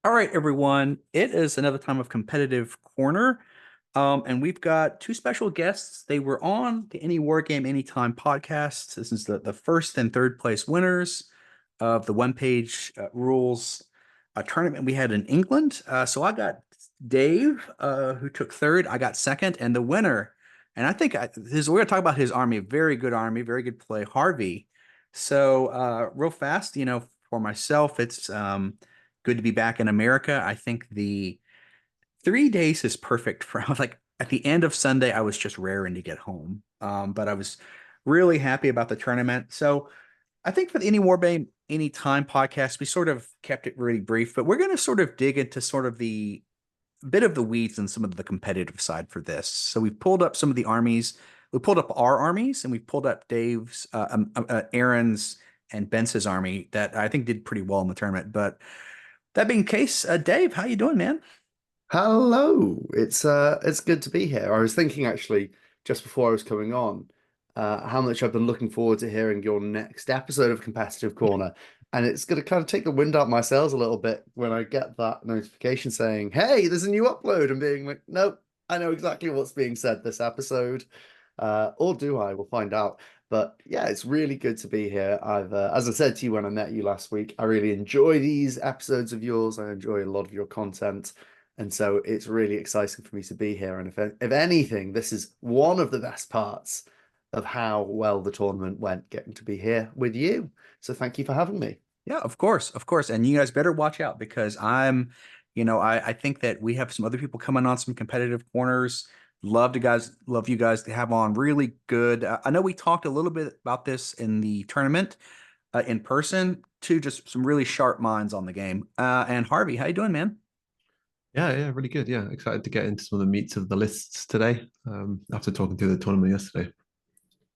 All right, everyone. It is another time of Competitive Corner. And we've got two special guests. They were on the Any War Game Anytime podcast. This is the first and third place winners of the one page rules tournament we had in England. So I got Dave, who took third. I got second. And the winner, and I think we're going to talk about his army, very good play, Harvey. So, real fast, for myself, it's good to be back in America. I think the 3 days is perfect for like at the end of Sunday, I was just raring to get home. But I was really happy about the tournament. So I think for the Any Warbane Any Time podcast, we sort of kept it really brief, but we're going to sort of dig into sort of the bit of the weeds and some of the competitive side for this. So we've pulled up some of the armies. We pulled up our armies and we pulled up Dave's, Erin's, and Bence's army that I think did pretty well in the tournament. But that being the case, Dave, how you doing, man? Hello, it's good to be here. I was thinking actually just before I was coming on, how much I've been looking forward to hearing your next episode of Competitive Corner, and it's going to kind of take the wind out my sails a little bit when I get that notification saying, "Hey, there's a new upload," and being like, "Nope, I know exactly what's being said this episode," or do I? We'll find out. But yeah, it's really good to be here. As I said to you when I met you last week, I really enjoy these episodes of yours. I enjoy a lot of your content. And so it's really exciting for me to be here. And if anything, this is one of the best parts of how well the tournament went, getting to be here with you. So thank you for having me. Yeah, of course, of course. And you guys better watch out because I think that we have some other people coming on some competitive corners. Love you guys to have on really good. I know we talked a little bit about this in the tournament in person too, just some really sharp minds on the game. And Harvey, how you doing, man? Yeah, really good. Yeah, excited to get into some of the meats of the lists today. After talking through the tournament yesterday.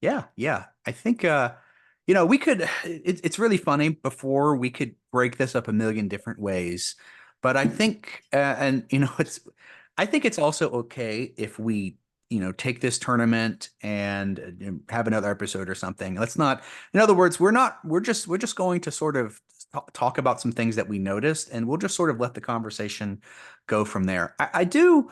Yeah, yeah. I think we could it's really funny before we could break this up a million different ways. But I think and I think it's also okay if we, take this tournament and have another episode or something. Let's not, in other words, we're just going to sort of talk about some things that we noticed and we'll just sort of let the conversation go from there. I do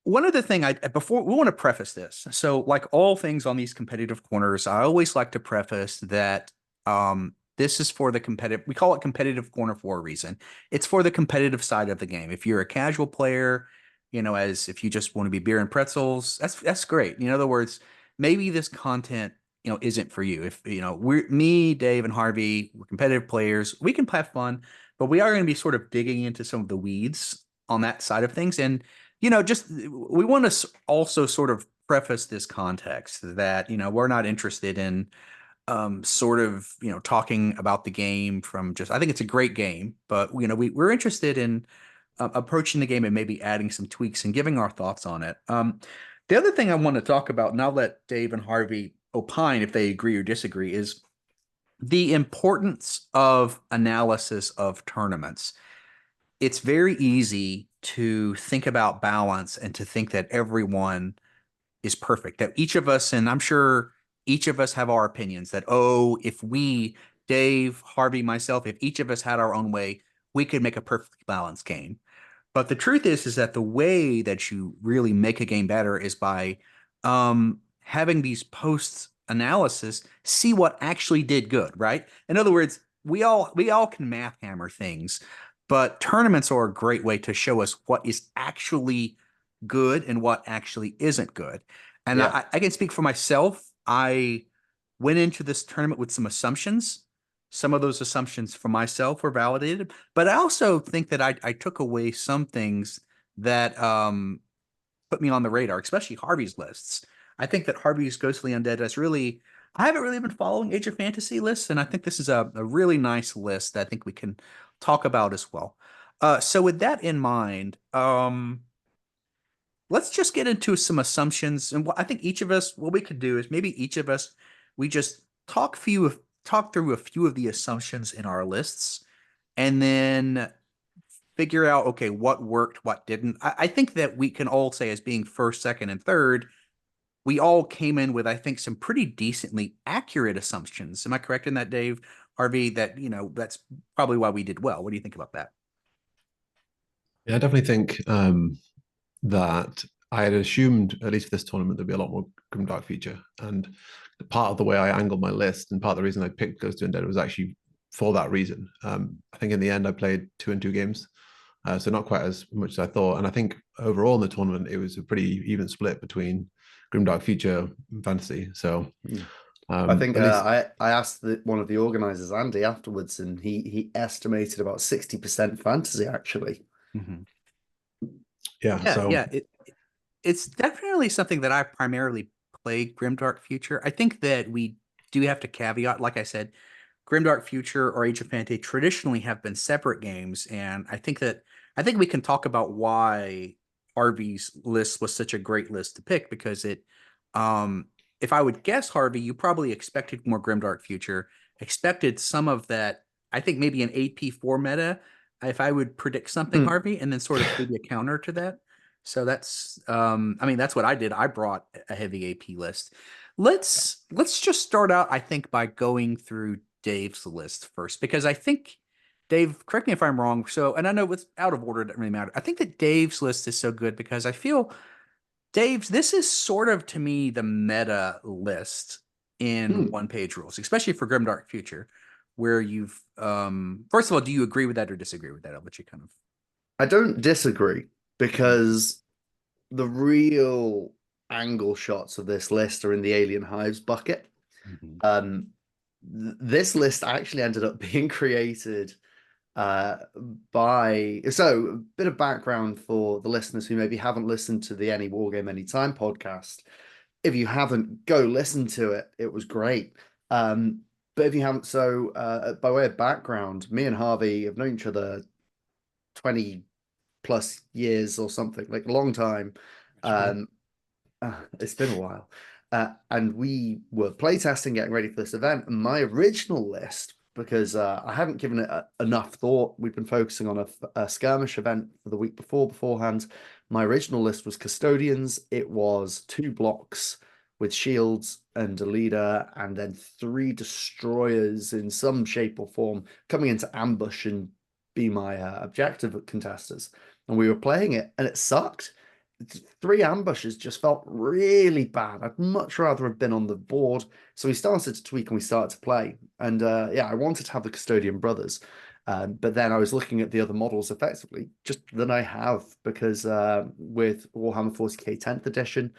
one other thing I before we want to preface this. So, like all things on these competitive corners, I always like to preface that this is for the competitive. We call it competitive corner for a reason. It's for the competitive side of the game. If you're a casual player, as if you just want to be beer and pretzels, that's great. In other words, maybe this content, isn't for you. If we're me, Dave, and Harvey, we're competitive players. We can have fun, but we are going to be sort of digging into some of the weeds on that side of things and just we want to also sort of preface this context that, we're not interested in sort of, talking about the game from just, I think it's a great game, but, we're interested in approaching the game and maybe adding some tweaks and giving our thoughts on it. The other thing I want to talk about, and I'll let Dave and Harvey opine if they agree or disagree, is the importance of analysis of tournaments. It's very easy to think about balance and to think that everyone is perfect, that each of us, and I'm sure each of us have our opinions that, oh, if we, Dave, Harvey, myself, if each of us had our own way, we could make a perfectly balanced game. But the truth is that the way that you really make a game better is by having these post analysis, see what actually did good, right? In other words, we all can math hammer things, but tournaments are a great way to show us what is actually good and what actually isn't good. And Yeah. I can speak for myself. I went into this tournament with some assumptions. Some of those assumptions for myself were validated, but I also think that I took away some things that put me on the radar, especially Harvey's lists. I think that Harvey's Ghostly Undead has really, I haven't really been following Age of Fantasy lists, and I think this is a really nice list that I think we can talk about as well. So with that in mind, let's just get into some assumptions. And what I think each of us, what we could do is maybe each of us, we just talk through a few of the assumptions in our lists, and then figure out, okay, what worked, what didn't. I think that we can all say, as being first, second, and third, we all came in with, I think, some pretty decently accurate assumptions. Am I correct in that, Dave? Harvey, that, that's probably why we did well. What do you think about that? Yeah, I definitely think that I had assumed, at least for this tournament, there'd be a lot more Grimdark feature. And part of the way I angled my list and part of the reason I picked Ghost of Undead was actually for that reason. I think in the end I played 2 and 2 games, so not quite as much as I thought. And I think overall in the tournament it was a pretty even split between Grimdark feature and fantasy. So I think at least I asked one of the organizers, Andy, afterwards, and he estimated about 60% fantasy actually. Mhm. yeah. Yeah, So yeah. It's definitely something that I primarily play Grimdark Future. I think that we do have to caveat, like I said, Grimdark Future or Age of Fantasy traditionally have been separate games, and I think we can talk about why Harvey's list was such a great list to pick because if I would guess, Harvey, you probably expected more Grimdark Future, expected some of that. I think maybe an AP4 meta. If I would predict something, Hmm. Harvey, and then sort of maybe a counter to that. So I mean, that's what I did. I brought a heavy AP list. Let's just start out, I think, by going through Dave's list first, because I think Dave, correct me if I'm wrong. So, and I know it's out of order, it doesn't really matter. I think that Dave's list is so good because I feel Dave's, this is sort of to me the meta list in Hmm. one page rules, especially for Grimdark Future, where you've first of all, do you agree with that or disagree with that? I'll let you kind of I don't disagree because the real angle shots of this list are in the Alien Hives bucket. Mhm. Um, this list actually ended up being created uh, so a bit of background for the listeners who maybe haven't listened to the Any Wargame Anytime podcast. If you haven't, go listen to it. It was great. But if you haven't, by way of background, me and Harvey have known each other 20 plus years or something, like a long time. it's true. Um, it's been a while. And we were playtesting, getting ready for this event. And my original list, because I hadn't given it enough thought, we've been focusing on a skirmish event for the week beforehand. My original list was custodians. It was 2 blocks with shields and a leader, and then 3 destroyers in some shape or form coming into ambush and be my objective contesters. And we were playing it, and it sucked. 3 ambushes just felt really bad. I'd much rather have been on the board. So we started to tweak and we started to play. And yeah, I wanted to have the Custodian Brothers. But then I was looking at the other models effectively just than I have because with Warhammer 40k 10th edition,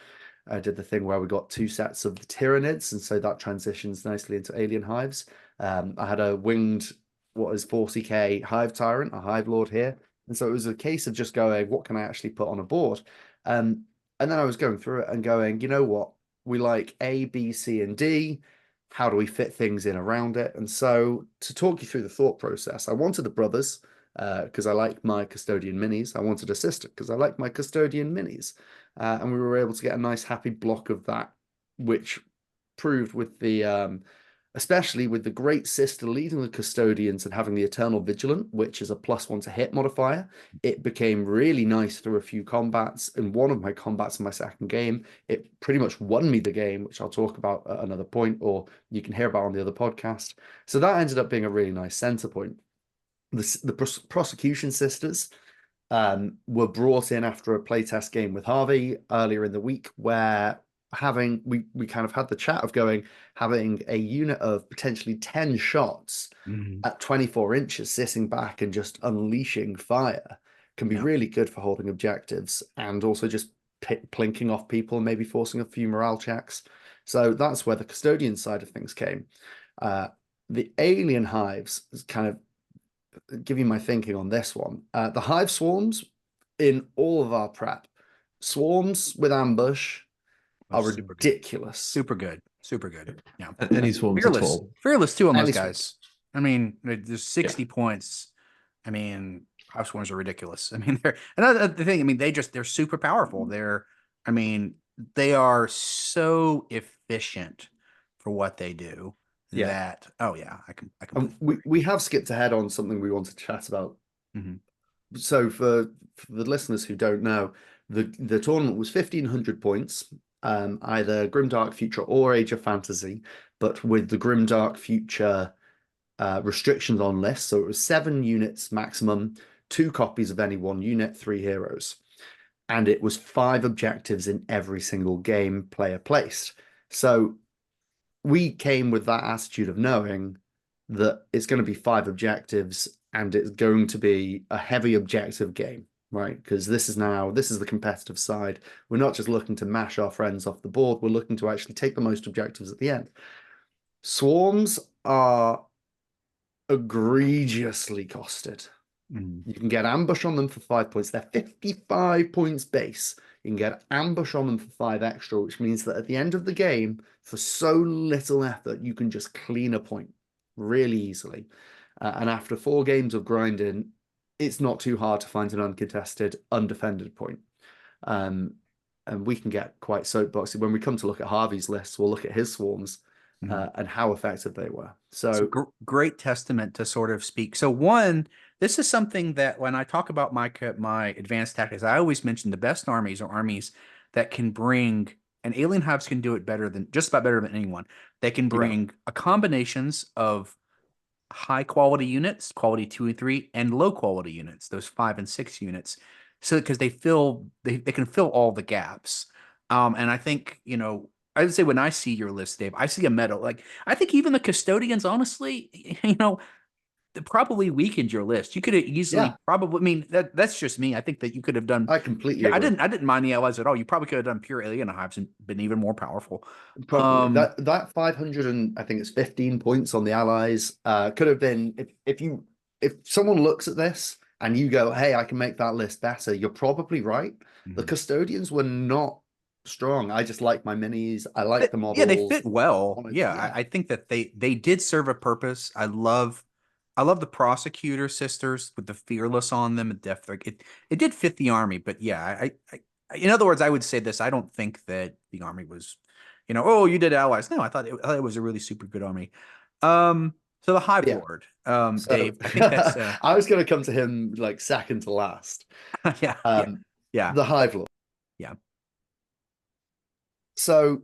I did the thing where we got 2 sets of the Tyranids. And so that transitions nicely into Alien Hives. I had a winged, what is 40k Hive Tyrant, a Hive Lord here. And so it was a case of just going, what can I actually put on a board? Um, and then I was going through it and going, you know what? We like A, B, C, and D. How do we fit things in around it? And so to talk you through the thought process, I wanted the brothers because I like my custodian minis. I wanted a sister because I like my custodian minis. And we were able to get a nice happy block of that, which proved with especially with the Great Sister leading the custodians and having the Eternal Vigilant, which is a +1 to hit modifier. It became really nice through a few combats. In one of my combats in my second game, it pretty much won me the game, which I'll talk about at another point, or you can hear about on the other podcast. So that ended up being a really nice center point. The Prosecution Sisters were brought in after a playtest game with Harvey earlier in the week, where we kind of had the chat of going having a unit of potentially 10 shots Mhm. at 24 inches sitting back and just unleashing fire can be Yeah. really good for holding objectives and also just plinking off people and maybe forcing a few morale checks. So that's where the custodian side of things came. Uh, the alien hives is kind of give you my thinking on this one. The hive swarms in all of our prep, swarms with ambush Oh, are super good. ridiculous. Super good. Super good. Yeah. Any swarms at Fearless. all. Fearless too on those Any swarms. guys. I mean, there's Yeah. 60 points. I mean, house ones are ridiculous. I mean, they're another the thing. I mean, they're super powerful. I mean, they are so efficient for what they do Yeah. that, oh yeah, I And completely we have skipped ahead on something we want to chat about. agree. Hmm. So for the listeners who don't know, the tournament was 1,500 points, either Grimdark Future or Age of Fantasy, but with the Grimdark Future restrictions on lists. So it was 7 units maximum, 2 copies of any one unit, 3 heroes. And it was 5 objectives in every single game player placed. So we came with that attitude of knowing that it's going to be 5 objectives and it's going to be a heavy objective game, right? Because this is the competitive side. We're not just looking to mash our friends off the board. We're looking to actually take the most objectives at the end. Swarms are egregiously costed. You can get ambush on them for 5 points. They're 55 points base. You can get ambush on them for 5 extra, which means that at the end of the game, for so little effort, you can just clean a point really easily. And after 4 games of grinding, it's not too hard to find an uncontested, undefended point. And we can get quite soapboxy. When we come to look at Harvey's lists, we'll look at his swarms and how effective they were. So great testament to sort of speak. So one, this is something that when I talk about my advanced tactics, I always mention the best armies are armies that can bring, and Alien Hives can do it better than just about better than anyone. They can bring a combinations of high quality units, quality 2 and 3, and low quality units, those 5 and 6 units. So because they can fill all the gaps. And I think, I would say when I see your list, Dave, I see a metal. Like I think even the custodians, honestly, probably weakened your list. You could have easily probably. I mean, that's just me. I think that you could have done. I completely agree. I didn't mind the allies at all. You probably could have done pure alien hives and been even more powerful. Probably that 500 and I think it's 15 points on the allies could have been if someone looks at this and you go, hey, I can make that list better. You're probably right. The custodians were not strong. I just like my minis. I like the models. Yeah, they fit well. I think that they did serve a purpose. I love the prosecutor sisters with the fearless on them and death. It did fit the army, but yeah, I in other words, I would say this. I don't think that the army was, oh, you did allies. No, I thought it was a really super good army. So the Hive Lord, Dave, I think that's I was gonna come to him like second to last. yeah. The Hive Lord. Yeah. So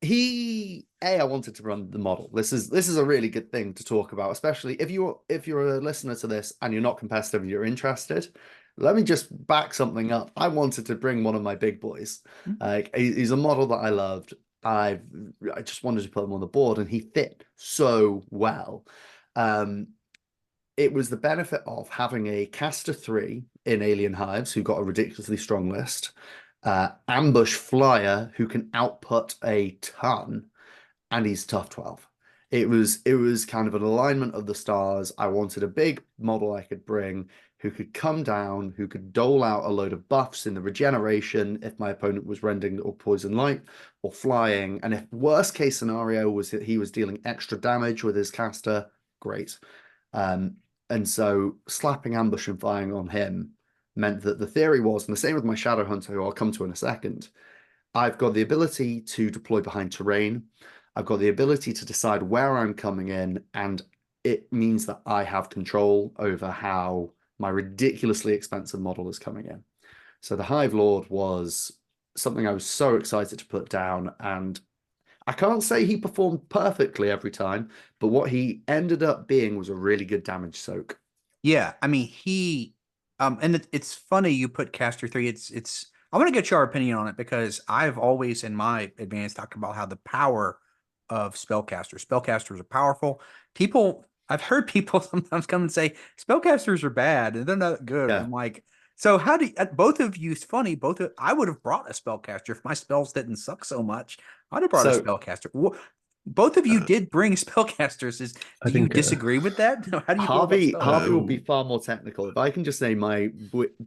I wanted to run the model. This is a really good thing to talk about, especially if you're a listener to this and you're not competitive and you're interested. Let me just back something up. I wanted to bring one of my big boys. He's a model that I loved. I just wanted to put him on the board, and he fit so well. It was the benefit of having a caster 3 in Alien Hives who got a ridiculously strong list. Ambush flyer who can output a ton, and he's tough 12. It was kind of an alignment of the stars. I wanted a big model I could bring who could come down, who could dole out a load of buffs in the regeneration if my opponent was rending or poison light or flying. And if worst case scenario was that he was dealing extra damage with his caster, great. And so slapping ambush and firing on him meant that the theory was, and the same with my Shadow Hunter, who I'll come to in a second, I've got the ability to deploy behind terrain. I've got the ability to decide where I'm coming in, and it means that I have control over how my ridiculously expensive model is coming in. So the Hive Lord was something I was so excited to put down, and I can't say he performed perfectly every time, but what he ended up being was a really good damage soak. Yeah, I mean and it's funny you put caster 3. It's I want to get your opinion on it because I've always in my advance talked about how the power of spellcasters are powerful. I've heard people sometimes come and say spellcasters are bad and they're not good. Yeah. I'm like, so how do both of you? It's funny. I would have brought a spellcaster if my spells didn't suck so much. I'd have brought a spellcaster. Both of you did bring spellcasters. Do you disagree with that? How do you Harvey will be far more technical. If I can just say my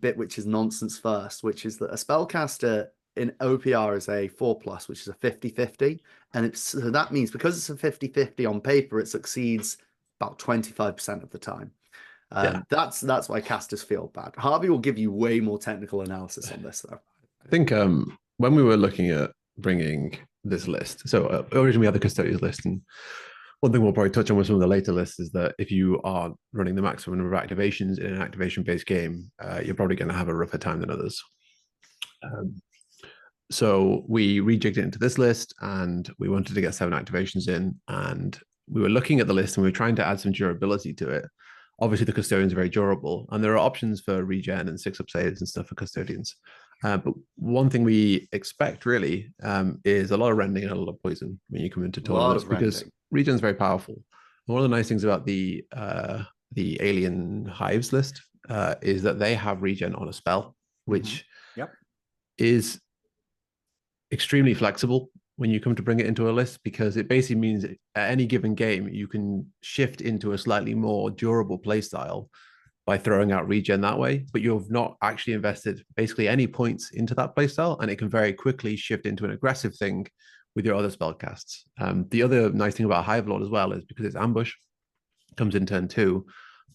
bit, which is nonsense first, which is that a spellcaster in OPR is a 4+, which is a 50-50. And so that means because it's a 50-50 on paper, it succeeds about 25% of the time. That's why casters feel bad. Harvey will give you way more technical analysis on this, though. I think when we were looking at bringing this list, so originally we had the custodians list, and one thing we'll probably touch on with some of the later lists is that if you are running the maximum number of activations in an activation-based game, you're probably going to have a rougher time than others. So we rejigged it into this list, and we wanted to get 7 activations in, and we were looking at the list and we were trying to add some durability to it. Obviously, the custodians are very durable, and there are options for regen and 6-up saves and stuff for custodians. But one thing we expect really is a lot of rending and a lot of poison when you come into A lot tournaments of because rending. regen is very powerful. And one of the nice things about the alien Hives list is that they have regen on a spell, which Yep. is extremely flexible when you come to bring it into a list, because it basically means at any given game you can shift into a slightly more durable playstyle by throwing out regen that way, but you've not actually invested basically any points into that playstyle, and it can very quickly shift into an aggressive thing with your other spell casts. The other nice thing about Hive Lord as well is because it's ambush, comes in turn 2,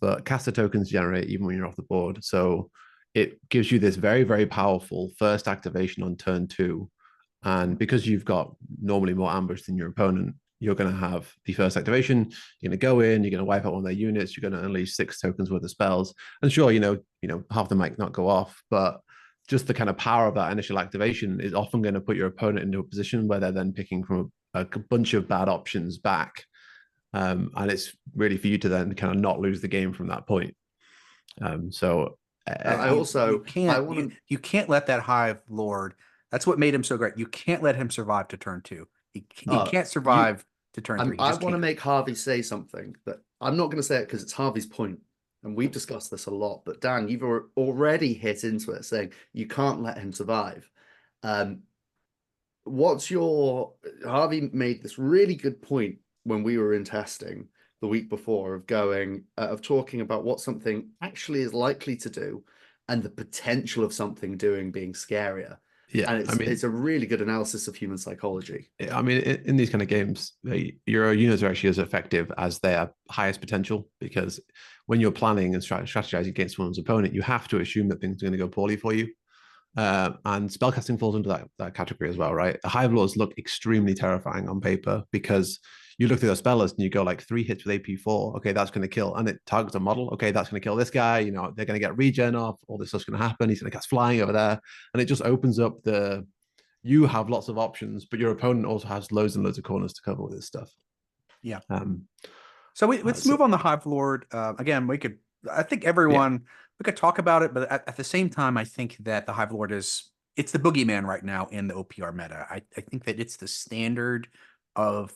but caster tokens generate even when you're off the board. So it gives you this very, very powerful first activation on turn 2. And because you've got normally more ambush than your opponent, you're going to have the first activation. You're going to go in, you're going to wipe out one of their units, you're going to unleash 6 tokens worth of spells. And sure, half them might not go off, but just the kind of power of that initial activation is often going to put your opponent into a position where they're then picking from a bunch of bad options back. And it's really for you to then kind of not lose the game from that point. You can't let that Hive Lord. That's what made him so great. You can't let him survive to turn 2. He can't survive to turn 3. I want to make Harvey say something that I'm not going to say it because it's Harvey's point, and we've discussed this a lot. But Dan, you've already hit into it, saying you can't let him survive. Harvey made this really good point when we were in testing the week before of talking about what something actually is likely to do and the potential of something doing being scarier. Yeah, and it's a really good analysis of human psychology. I mean, in these kind of games, your units are actually as effective as their highest potential, because when you're planning and strategizing against someone's opponent, you have to assume that things are going to go poorly for you. And spellcasting falls into that category as well, right? The Hive Lords look extremely terrifying on paper because you look through their spell list and you go like 3 hits with AP4. Okay, that's going to kill. And it targets a model. Okay, that's going to kill this guy. They're going to get regen off. All this stuff's going to happen. He's going to cast flying over there. And it just opens up you have lots of options, but your opponent also has loads and loads of corners to cover with this stuff. Yeah. So let's move on the Hive Lord. Again, I think everyone, we could talk about it, but at the same time, I think that the Hive Lord it's the boogeyman right now in the OPR meta. I think that it's the standard of,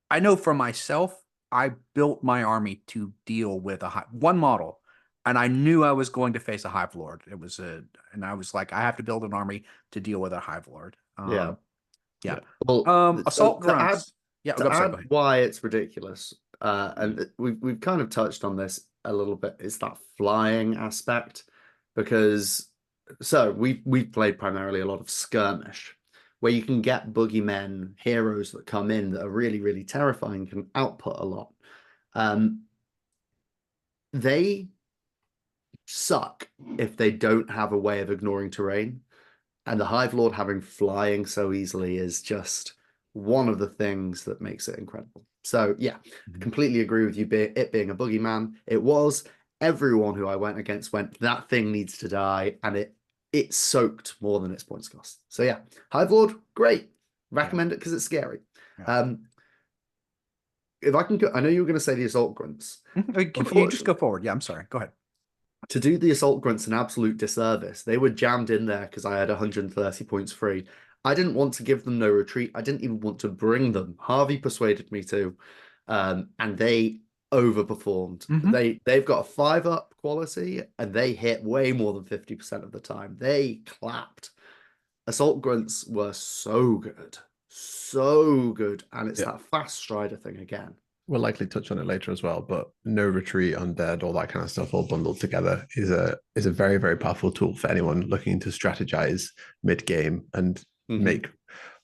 I know for myself, I built my army to deal with one model, and I knew I was going to face a Hive Lord. And I was like, I have to build an army to deal with a Hive Lord. Yeah. Well, assault grunts. To add why it's ridiculous, and we've kind of touched on this a little bit, is that flying aspect, because we've played primarily a lot of skirmish, where you can get boogeymen heroes that come in that are really, really terrifying, can output a lot. They suck if they don't have a way of ignoring terrain, and the Hive Lord having flying so easily is just one of the things that makes it incredible. So yeah, completely agree with you. It being a boogeyman, it was. Everyone who I went against went, that thing needs to die, and it soaked more than its points cost. So yeah, Hive Lord, great. Recommend it because it's scary. Yeah. If I can, I know you were going to say the assault grunts. You just go forward. Yeah, I'm sorry. Go ahead. To do the assault grunts an absolute disservice. They were jammed in there because I had 130 points free. I didn't want to give them no retreat. I didn't even want to bring them. Harvey persuaded me to, and they overperformed. They've got a 5-up quality, and they hit way more than 50% of the time. They clapped. Assault grunts were so good, and it's that fast strider thing again. We'll likely touch on it later as well, but no retreat, undead, all that kind of stuff all bundled together is a very, very powerful tool for anyone looking to strategize mid-game and make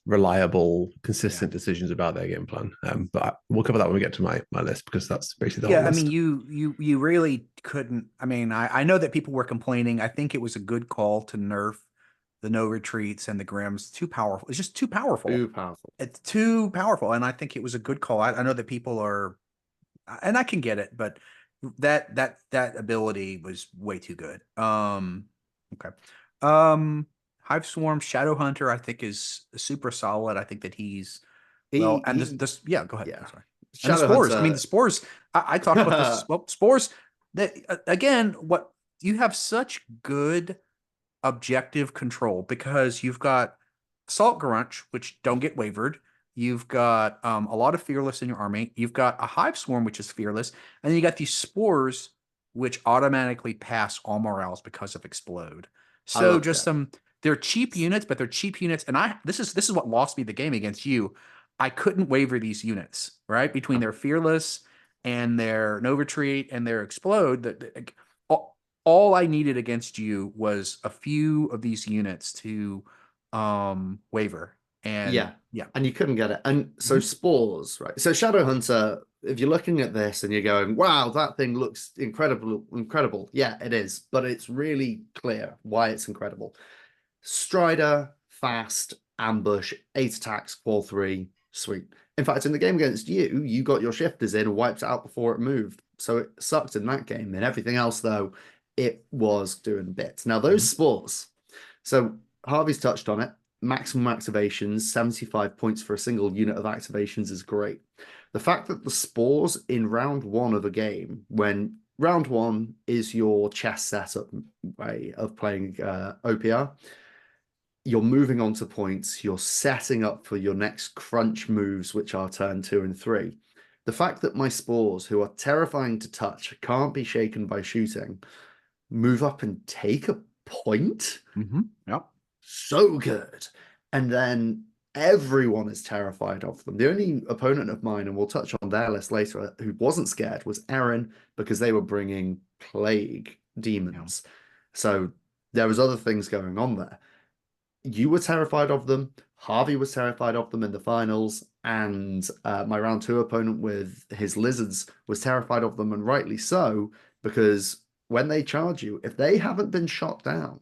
reliable, consistent decisions about their game plan. But we'll cover that when we get to my list, because that's basically the whole list. I mean, you really couldn't. I mean, I know that people were complaining. I think it was a good call to nerf the no retreats and the Grims. Too powerful. It's just too powerful. It's too powerful. And I think it was a good call. I know that people are, and I can get it, but that ability was way too good. Okay. Hive Swarm, Shadow Hunter, I think is super solid. I think that he's go ahead. Yeah. Sorry. And the spores. I mean, the spores. I talked about this. Well, spores. that again, what you have such good objective control because you've got Salt Grunch, which don't get wavered. You've got a lot of Fearless in your army. You've got a Hive Swarm, which is Fearless. And then you got these Spores, which automatically pass all morales because of Explode. I So love just that. they're cheap units, but they're cheap units. And this is what lost me the game against you. I couldn't waver these units, right? Between their Fearless and their No Retreat and their Explode, all I needed against you was a few of these units to waver. And Yeah, yeah. and you couldn't get it. And so Mhm. spores, right? So Shadowhunter, if you're looking at this and you're going, "Wow, that thing looks incredible, incredible." Yeah, it is, but it's really clear why it's incredible. Strider, fast, ambush, 8 attacks, 4/3, sweet. In fact, in the game against you, you got your shifters in and wiped it out before it moved. So it sucked in that game. In everything else, though, it was doing bits. Now, those Mhm. spores. So Harvey's touched on it. Maximum activations, 75 points for a single unit of activations is great. The fact that the spores in round one of a game, when round one is your chess setup way of playing OPR, you're moving on to points, you're setting up for your next crunch moves, which are turn 2 and 3. The fact that my spores, who are terrifying to touch, can't be shaken by shooting, move up and take a point, Yep. so good. And then everyone is terrified of them. The only opponent of mine, and we'll touch on their list later, who wasn't scared was Erin because they were bringing plague Yeah. demons. So there was other things going on there. You were terrified of them. Harvey was terrified of them in the finals, and my round two opponent with his lizards was terrified of them, and rightly so, because when they charge you, if they haven't been shot down,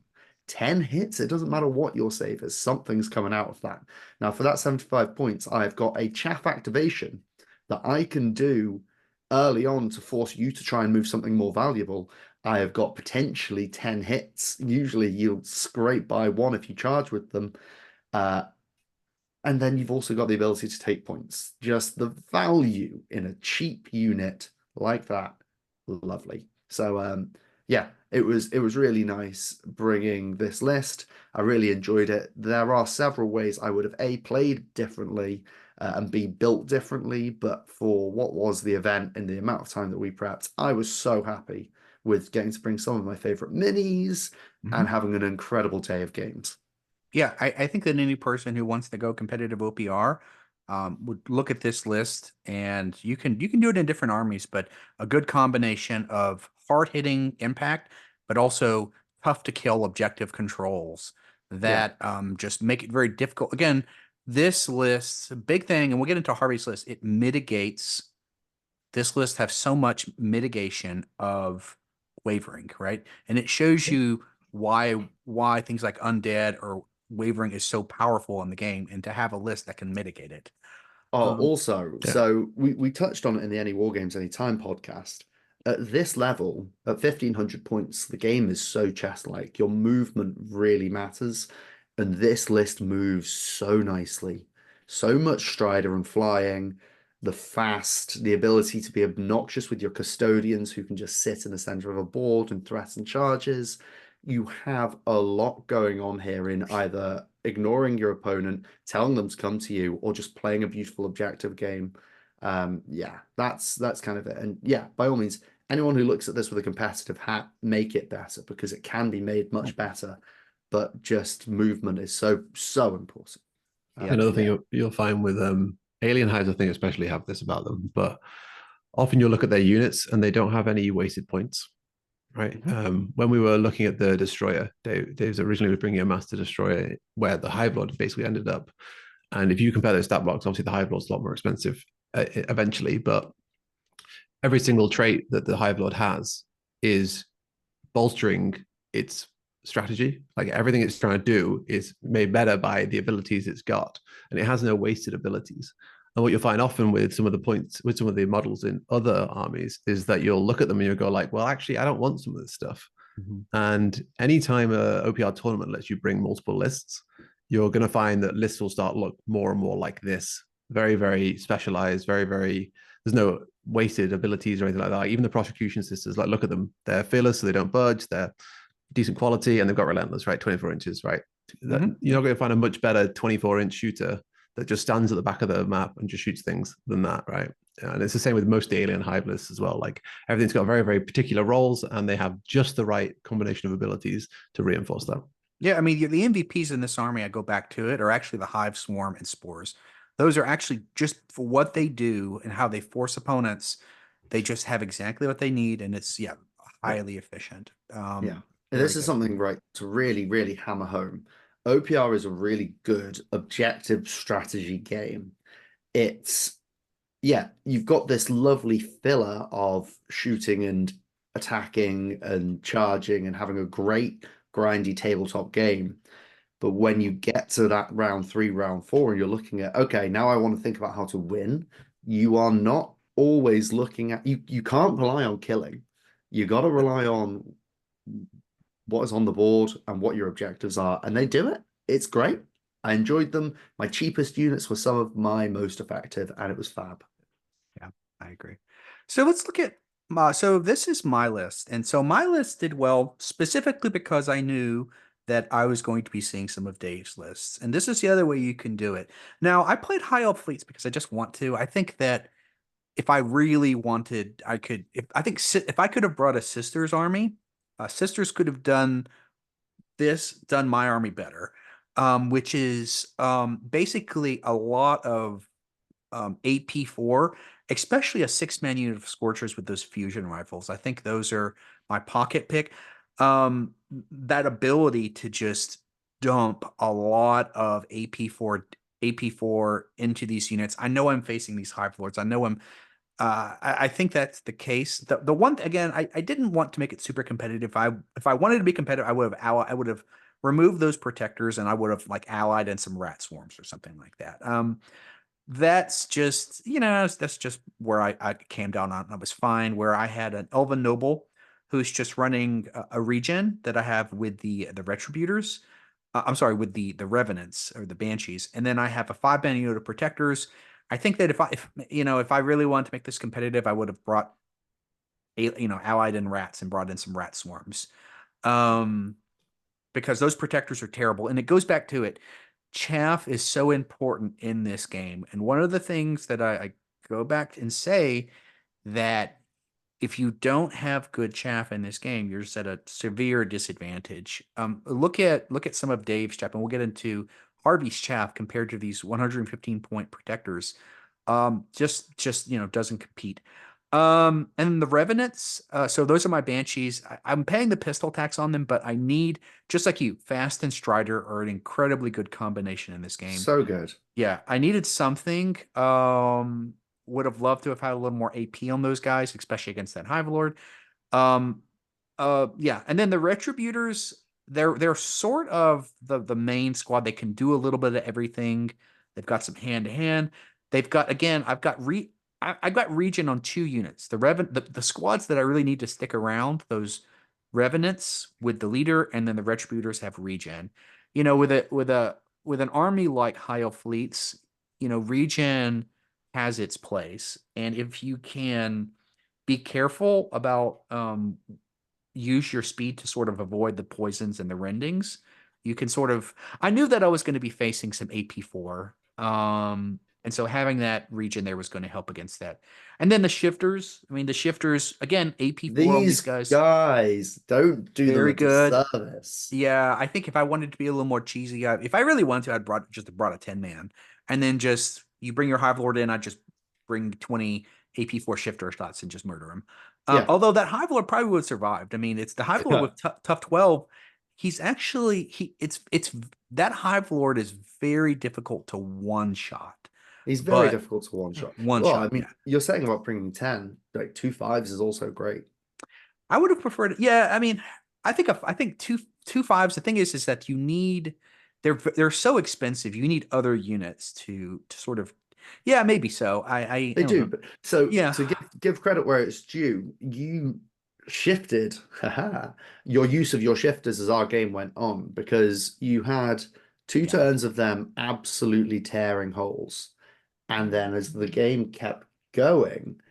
10 hits, it doesn't matter what your save is, something's coming out of that. Now, for that 75 points, I've got a chaff activation that I can do early on to force you to try and move something more valuable. I have got potentially 10 hits. Usually you'll scrape by one if you charge with them. Uh, and then you've also got the ability to take points. Just the value in a cheap unit like that, lovely. So yeah, it was really nice bringing this list. I really enjoyed it. There are several ways I would have A, played differently and B, built differently, but for what was the event and the amount of time that we prepped, I was so happy with getting to bring some of my favorite minis and Mhm. having an incredible day of games. Yeah, I think that any person who wants to go competitive OPR would look at this list, and you can do it in different armies, but a good combination of hard hitting impact, but also tough to kill objective controls Yeah. that just make it very difficult. Again, this list, big thing, and we'll get into Harvey's list. It mitigates. This list has so much mitigation of wavering, right? And it shows you why things like undead or wavering is so powerful in the game, and to have a list that can mitigate it. Oh, Um, also, Yeah. so we touched on it in the Any War Games Any Time podcast. At this level, at 1500 points, the game is so chess-like. Your movement really matters, and this list moves so nicely. So much strider and flying, the fast, the ability to be obnoxious with your custodians who can just sit in the center of a board and threaten charges. You have a lot going on here in either ignoring your opponent, telling them to come to you, or just playing a beautiful objective game. Yeah, that's kind of it. And yeah, by all means, anyone who looks at this with a competitive hat, make it better because it can be made much better. But just movement is so important. yeah. Another thing Yeah, you'll find with alien hives, I think especially have this about them, but often you'll look at their units and they don't have any wasted points, right? Mhm. When we were looking at the destroyer, Dave's originally was bringing a master destroyer where the hive lord basically ended up. And if you compare those stat blocks, obviously the hive lord's a lot more expensive eventually, but every single trait that the hive lord has is bolstering its strategy. Like everything it's trying to do is made better by the abilities it's got, and it has no wasted abilities. And what you'll find often with some of the points with some of the models in other armies is that you'll look at them and you'll go like, well, actually, I don't want some of this stuff. Mhm. And anytime a OPR tournament lets you bring multiple lists, you're going to find that lists will start look more and more like this, very, very specialized, very, very. There's no wasted abilities or anything like that. Even the prosecution sisters, like look at them, they're fearless, so they don't budge. They're decent quality, and they've got relentless, right? 24 inches, right? Mhm. You're not going to find a much better 24-inch shooter that just stands at the back of the map and just shoots things than that, right? And it's the same with most alien hive lists as well. Like everything's got very, very particular roles, and they have just the right combination of abilities to reinforce that. Yeah, I mean, the MVPs in this army, I go back to it, are actually the Hive, Swarm, and Spores. Those are actually just for what they do and how they force opponents. They just have exactly what they need, and it's yeah, Yeah. highly efficient. Yeah. And Very this is good. something, right, to really, really hammer home. OPR is a really good objective strategy game. It's, yeah, you've got this lovely filler of shooting and attacking and charging and having a great grindy tabletop game. But when you get to that round 3, round 4, and you're looking at, okay, now I want to think about how to win, you are not always looking at, you can't rely on killing. You got to rely on what is on the board and what your objectives are, and they do it. It's great. I enjoyed them. My cheapest units were some of my most effective, and it was fab. Yeah, I agree. So let's look at my, so this is my list. And so my list did well specifically because I knew that I was going to be seeing some of Dave's lists. And this is the other way you can do it. Now, I played High Elf Fleets because I just want to. I think that if I really wanted, I could, if I think if I could have brought a Sisters army, Sisters could have done my army better, which is basically a lot of AP4, especially a 6-man unit of Scorchers with those fusion rifles. I think those are my pocket pick. That ability to just dump a lot of AP4 into these units. I know I'm facing these Hive Lords. I know I think that's the case. The one again, I didn't want to make it super competitive. If I wanted to be competitive, I would have removed those protectors and I would have like allied in some rat swarms or something like that. That's just, that's just where I came down on. I was fine where I had an Elven Noble who's just running a regen that I have with the Retributors. I'm sorry, with the Revenants or the Banshees. And then I have a 5-man unit of Protectors. I think that if I really wanted to make this competitive, I would have brought, allied in rats and brought in some rat swarms. Um, because those protectors are terrible. And it goes back to it. Chaff is so important in this game. And one of the things that I go back and say that if you don't have good chaff in this game, you're just at a severe disadvantage. Look at some of Dave's chaff, and we'll get into Harvey's chaff compared to these 115-point protectors. Just doesn't compete. And the Revenants, so those are my Banshees. I'm paying the pistol tax on them, but I need, just like you, Fast and Strider are an incredibly good combination in this game. So good. Yeah, I needed something. Would have loved to have had a little more AP on those guys, especially against that Hive Lord. Um, yeah, and then the Retributors, they're sort of the main squad. They can do a little bit of everything. They've got some hand to hand. They've got again. I've got Regen on 2 units. The squads that I really need to stick around, those Revenants with the leader, and then the Retributors have Regen. With an army like High Elf Fleets, Regen has its place, and if you can be careful about use your speed to sort of avoid the poisons and the rendings. You can sort of. I knew that I was going to be facing some AP4, and so having that region there was going to help against that. And then the shifters. I mean, the shifters again, AP4 on these These guys, guys, don't do them very a good. disservice. Yeah, I think if I wanted to be a little more cheesy, if I really wanted to, I'd brought a 10-man, and then just you bring your Hive Lord in. I'd just bring 20 AP4 shifter shots and just murder him. Yeah. Although that Hive Lord probably would have survived. I mean, it's the Hive Lord with tough 12. He's actually it's that Hive Lord is very difficult to one shot, He's very but difficult to one shot. one Well, I shot, mean, yeah. you're saying about bringing 10, like 2 5s is also great. I would have preferred. Yeah, I mean, I think two fives. The thing is that you need they're so expensive. You need other units to sort of. Yeah, maybe so. I They don't do, know. but so Yeah, to give credit where it's due, you shifted haha, your use of your shifters as our game went on because you had two yeah, turns of them absolutely tearing holes. And then as the game kept going,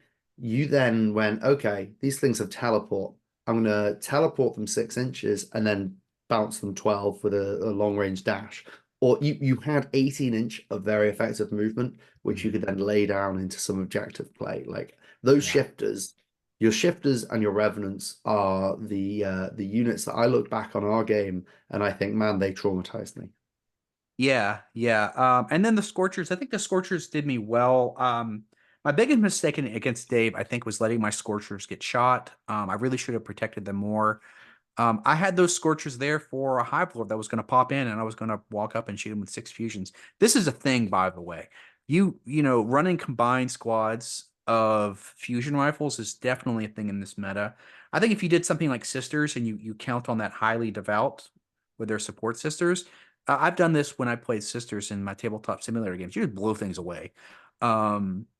you then went, okay, these things have teleport. I'm going to teleport them 6 inches and then bounce them 12 with a long range dash. Or you had 18-inch of very effective movement, which you could then lay down into some objective play. Like those Yeah. shifters, your shifters and your revenants are the units that I look back on our game and I think, man, they traumatized me. Yeah, yeah. And then the Scorchers, I think the Scorchers did me well. My biggest mistake against Dave, I think, was letting my Scorchers get shot. I really should have protected them more. I had those Scorchers there for a Hive Lord that was going to pop in, and I was going to walk up and shoot him with 6 fusions. This is a thing, by the way. Running combined squads of fusion rifles is definitely a thing in this meta. I think if you did something like Sisters and you count on that highly devout with their support sisters, I've done this when I played Sisters in my tabletop simulator games. You just blow things away. I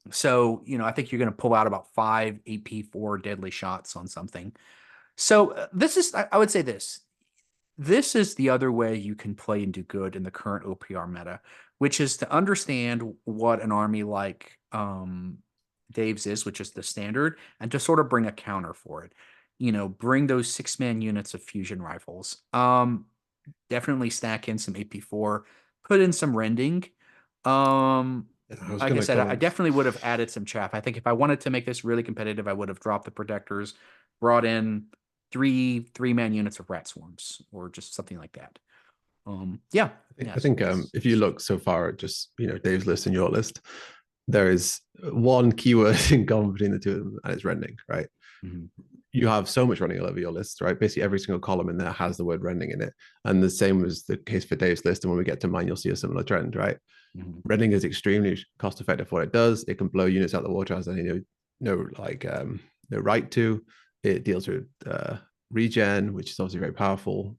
think you're going to pull out about 5 AP4 deadly shots on something. So this is, I would say this. This is the other way you can play and do good in the current OPR meta, which is to understand what an army like Dave's is, which is the standard, and to sort of bring a counter for it. Bring those 6-man units of fusion rifles. Definitely stack in some AP4, put in some rending. I was Like I going to said, I comment. definitely would have added some chaff. I think if I wanted to make this really competitive, I would have dropped the protectors, brought in three-man units of rat swarms, or just something like that. Yeah, yeah. I So think if you look so far at just Dave's list and your list, there is one keyword in common between the two of them, and it's rending, right? mhm. You have so much running all over your list, right? Basically, every single column in there has the word rending in it, and the same was the case for Dave's list. And when we get to mine, you'll see a similar trend, right? Mhm. Rending is extremely cost effective for what it does. It can blow units out of the water as any no right to. It deals with regen, which is obviously very powerful.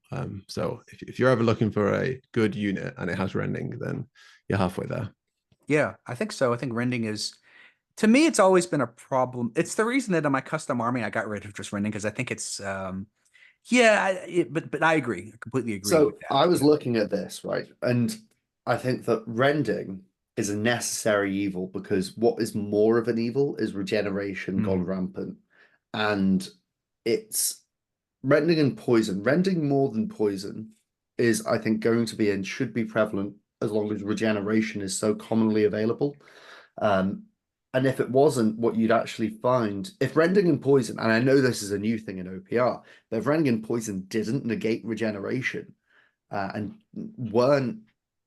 So if you're ever looking for a good unit and it has rending, then you're halfway there. Yeah, I think so. I think rending is, to me, it's always been a problem. It's the reason that in my custom army I got rid of just rending because I think it's but I agree. I completely agree with So that. I was Yeah. looking at this, right? And I think that rending is a necessary evil because what is more of an evil is regeneration gone Mhm. rampant. And it's rending and poison. Rending more than poison is, I think, going to be and should be prevalent as long as regeneration is so commonly available. Um, and if it wasn't, what you'd actually find, if rending and poison, and I know this is a new thing in OPR, but if rending and poison didn't negate regeneration, and weren't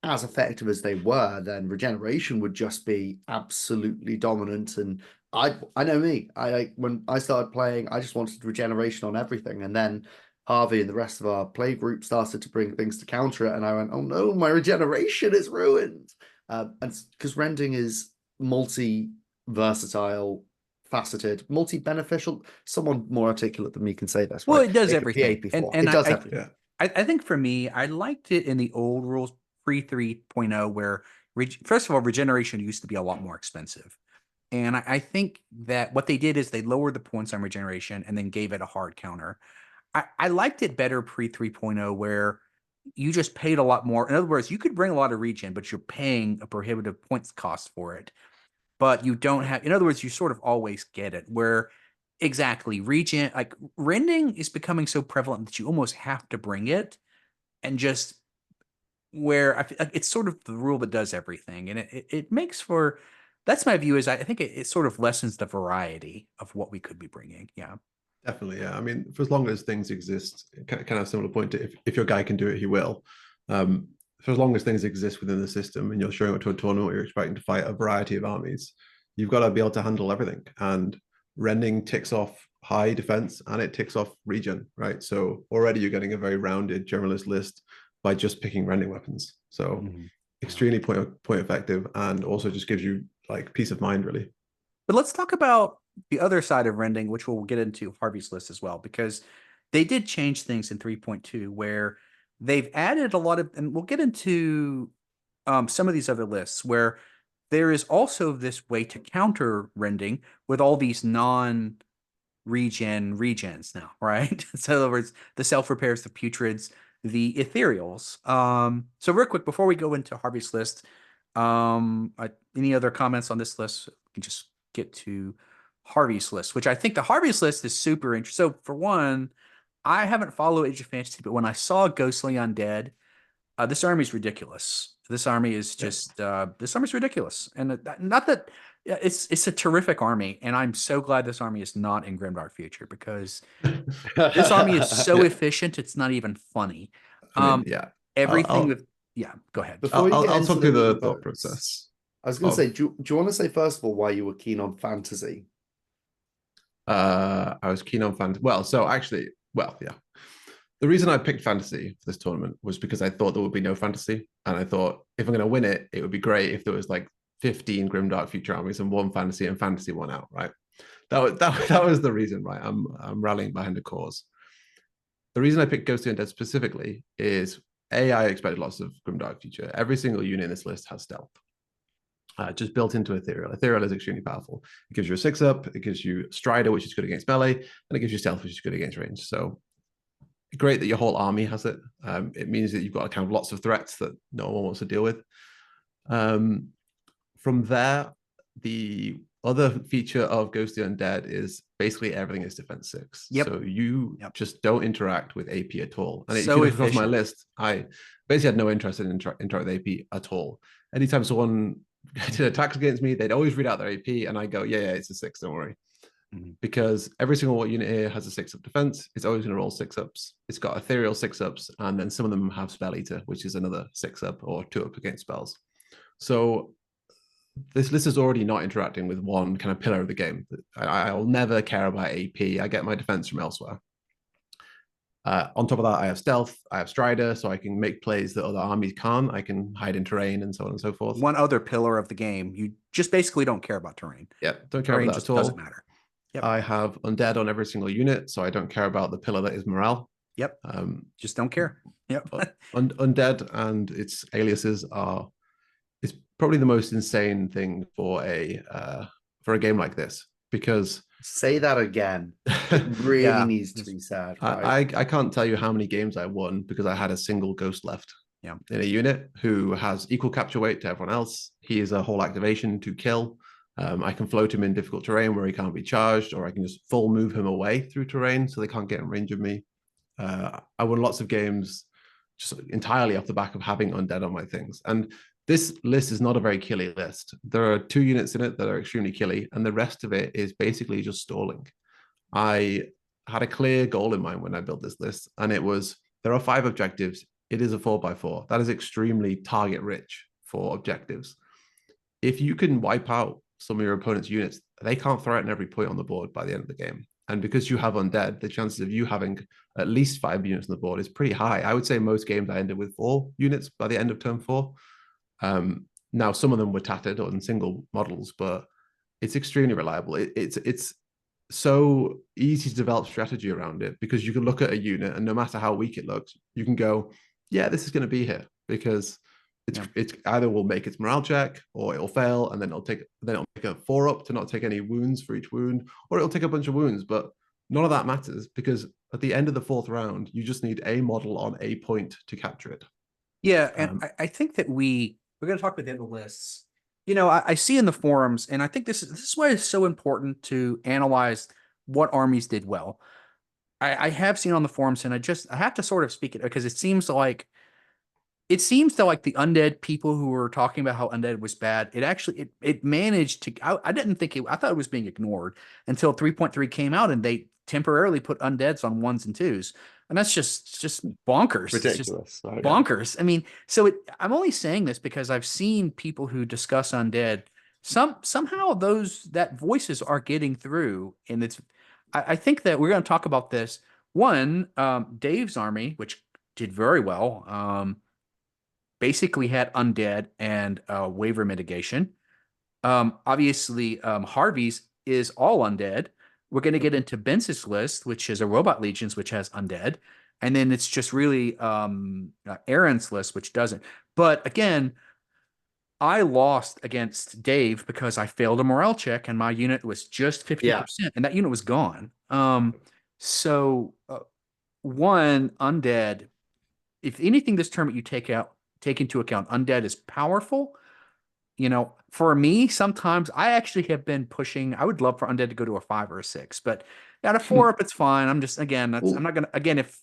as effective as they were, then regeneration would just be absolutely dominant. And I know me. I like when I started playing, I just wanted regeneration on everything, and then Harvey and the rest of our play group started to bring things to counter it, and I went, "Oh no, my regeneration is ruined." And because rending is multi-versatile, faceted, multi-beneficial. Someone more articulate than me can say this, Well, right? it does It could be everything, and AP4. and It I, does I everything. Yeah, I think for me, I liked it in the old rules pre 3.0, where first of all, regeneration used to be a lot more expensive. And I think that what they did is they lowered the points on regeneration and then gave it a hard counter. I liked it better pre 3.0, where you just paid a lot more. In other words, you could bring a lot of regen, but you're paying a prohibitive points cost for it. But you don't have, in other words, you sort of always get it. Where exactly regen, like rending is becoming so prevalent that you almost have to bring it, and just where I feel like it's sort of the rule that does everything, and it makes for, that's my view, is I think it sort of lessens the variety of what we could be bringing. Yeah. definitely. Yeah, I mean, for as long as things exist, kind of similar point to if your guy can do it, he will. Um, for as long as things exist within the system and you're showing up to a tournament where you're expecting to fight a variety of armies, you've got to be able to handle everything. And rending ticks off high defense and it ticks off regen, right? So already you're getting a very rounded generalist list by just picking rending weapons. So Mhm. Yeah. extremely point effective and also just gives you like peace of mind, really. But let's talk about the other side of rending, which we'll get into Harvey's list as well, because they did change things in 3.2, where they've added a lot of, and we'll get into some of these other lists where there is also this way to counter rending with all these regens now, right? So in other words, the self repairs, the putrids, the ethereals. So real quick before we go into Harvey's list, any other comments on this list? We can just get to Harvey's list, which I think the Harvey's list is super interesting. So for one, I haven't followed Age of Fantasy, but when I saw Ghostly Undead, this army is ridiculous. This army is Yeah. just this army is ridiculous, and not that yeah, it's a terrific army, and I'm so glad this army is not in Grimdark Future because this army is so Yeah. efficient. It's not even funny. I mean, Um, yeah. everything I'll with yeah. Go ahead. Before you get I'll into talk the through meat the and thought bones, process I was going to of say, do you want to say first of all why you were keen on fantasy? I was keen on fantasy. Well, so actually, well, yeah. The reason I picked fantasy for this tournament was because I thought there would be no fantasy. And I thought if I'm going to win it, it would be great if there was like 15 Grimdark Future armies and one fantasy and fantasy won out, right? That was the reason, right? I'm rallying behind a cause. The reason I picked Ghostly Undead specifically is I expected lots of Grimdark Future. Every single unit in this list has stealth. Just built into Ethereal. Ethereal is extremely powerful. It gives you a 6-up, it gives you Strider, which is good against melee, and it gives you Stealth, which is good against range. So great that your whole army has it. It means that you've got kind of lots of threats that no one wants to deal with. From there, the other feature of Ghostly Undead is basically everything is defense 6. Yep. So you just don't interact with AP at all. And if So you look across my efficient. list, I basically had no interest in interact with AP at all. Anytime someone did attacks against me, they'd always read out their AP, and I go, yeah, it's a 6, don't worry. Because every single unit here has a 6-up defense. It's always going to roll 6-ups. It's got ethereal 6-ups, and then some of them have Spell Eater, which is another 6-up or 2-up against spells. So this list is already not interacting with one kind of pillar of the game. I'll never care about AP. I get my defense from elsewhere. On top of that, I have stealth, I have Strider, so I can make plays that other armies can't. I can hide in terrain and so on and so forth. One other pillar of the game. You just basically don't care about terrain. Yeah, don't care terrain about that just at all. doesn't matter. Yep. I have Undead on every single unit, so I don't care about the pillar that is morale. Yep. Just don't care. Yep. Undead and its aliases are it's probably the most insane thing for a game like this, because say that again. It really needs to be said. Right? I can't tell you how many games I won because I had a single ghost left in a unit who has equal capture weight to everyone else. He is a whole activation to kill. I can float him in difficult terrain where he can't be charged, or I can just full move him away through terrain so they can't get in range of me. I won lots of games just entirely off the back of having Undead on my things. And this list is not a very killy list. There are 2 units in it that are extremely killy, and the rest of it is basically just stalling. I had a clear goal in mind when I built this list, and it was there are 5 objectives. It is a 4x4. That is extremely target rich for objectives. If you can wipe out some of your opponent's units, they can't threaten every point on the board by the end of the game. And because you have Undead, the chances of you having at least 5 units on the board is pretty high. I would say most games I ended with 4 units by the end of turn 4. Now, some of them were tattered on single models, but it's extremely reliable. It's so easy to develop strategy around it because you can look at a unit and no matter how weak it looks, you can go, yeah, this is going to be here because it's either will make its morale check or it'll fail, and then it'll make a 4-up to not take any wounds for each wound, or it'll take a bunch of wounds, but none of that matters because at the end of the 4th round, you just need a model on a point to capture it. Yeah, and I think that we're going to talk about the other lists. You know, I see in the forums, and I think this is why it's so important to analyze what armies did well. I have seen on the forums, and I have to sort of speak it because it seems to like the Undead people who were talking about how Undead was bad, it managed to. I didn't think I thought it was being ignored until 3.3 came out, and they temporarily put Undeads on 1s and 2s. And that's just bonkers. Ridiculous. Bonkers. I mean, so I'm only saying this because I've seen people who discuss Undead. Somehow that voices are getting through, and I think that we're going to talk about this. One, Dave's army, which did very well, basically had Undead and waiver mitigation. Obviously, Harvey's is all Undead. We're going to get into Bence's list, which is a Robot Legions, which has Undead. And then it's just really Erin's list, which doesn't. But again, I lost against Dave because I failed a morale check and my unit was just 50%, and that unit was gone. So one, Undead, if anything, this tournament you take into account, Undead is powerful, You know, for me, sometimes I actually have been pushing. I would love for Undead to go to a 5 or a 6, but at a 4 up, it's fine. I'm just again, I'm Well, not gonna again if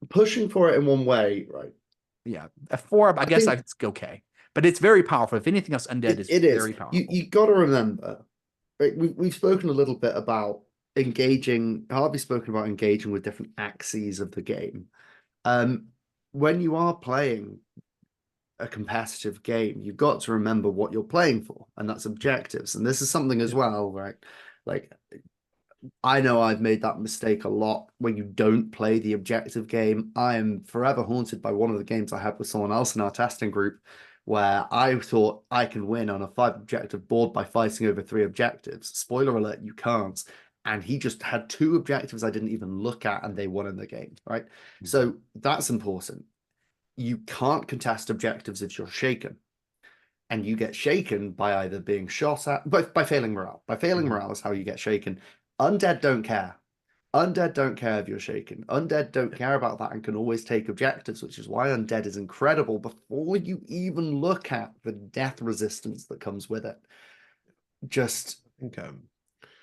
pushing for it in one way, right? yeah, a 4 up, I I guess think it's okay. But it's very powerful. If anything else, Undead is it is. very You powerful. you got to remember, right? We've spoken a little bit about engaging. Harvey's spoken about engaging with different axes of the game. Um, when you are playing a competitive game, you've got to remember what you're playing for, and that's objectives. And this is something as Yeah. well, right? Like I know I've made that mistake a lot when you don't play the objective game. I am forever haunted by one of the games I had with someone else in our testing group where I thought I can win on a 5 objective board by fighting over 3 objectives. Spoiler alert, you can't. And he just had 2 objectives I didn't even look at and they won in the game, right? Mhm. So that's important. You can't contest objectives if you're shaken. And you get shaken by either being shot at, by failing morale. By failing Mhm. morale is how you get shaken. Undead don't care. Undead don't care if you're shaken. Undead don't care about that and can always take objectives, which is why Undead is incredible before you even look at the death resistance that comes with it. Just, I think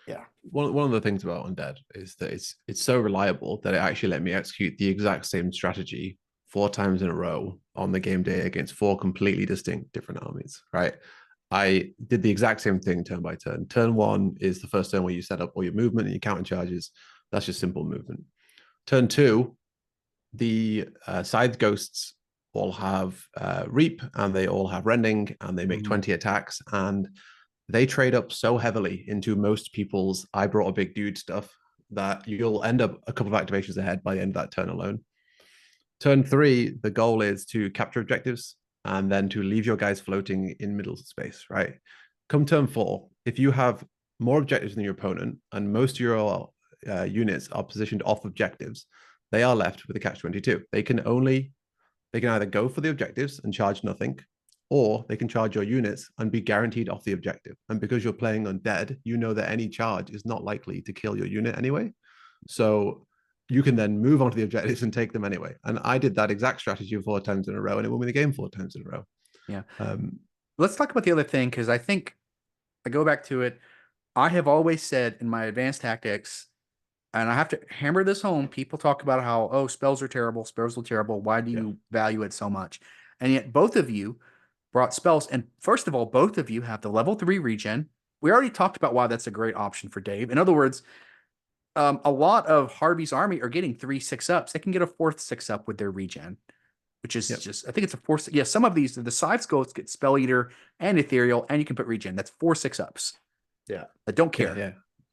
yeah. one of the things about Undead is that it's so reliable that it actually let me execute the exact same strategy 4 times in a row on the game day against 4 completely distinct different armies, right? I did the exact same thing turn by turn. Turn 1 is the first turn where you set up all your movement and your counter charges. That's just simple movement. Turn 2, the scythe ghosts all have reap and they all have rending and they make Mhm. 20 attacks, and they trade up so heavily into most people's I brought a big dude stuff that you'll end up a couple of activations ahead by the end of that turn alone. Turn 3, the goal is to capture objectives and then to leave your guys floating in middle space, right? Come turn 4, if you have more objectives than your opponent and most of your units are positioned off objectives, they are left with a catch 22. They can either go for the objectives and charge nothing, or they can charge your units and be guaranteed off the objective. And because you're playing undead, you know that any charge is not likely to kill your unit anyway. So you can then move on to the objectives and take them anyway. And I did that exact strategy 4 times in a row, and it won me the game 4 times in a row. Yeah. Um, Let's talk about the other thing because I think I go back to it. I have always said in my advanced tactics, and I have to hammer this home. People talk about how, oh, spells are terrible. Spells are terrible. Why do yeah, you value it so much? And yet both of you brought spells. And first of all, both of you have the level 3 regen. We already talked about why that's a great option for Dave. In other words, a lot of Harvey's army are getting 3 6-ups. They can get a 4th 6-up with their regen, which is yep, just, I think it's a 4. Yeah, some of these, the side scopes get Spell Eater and Ethereal, and you can put regen. That's 4 6-ups. Yeah. I don't yeah, care.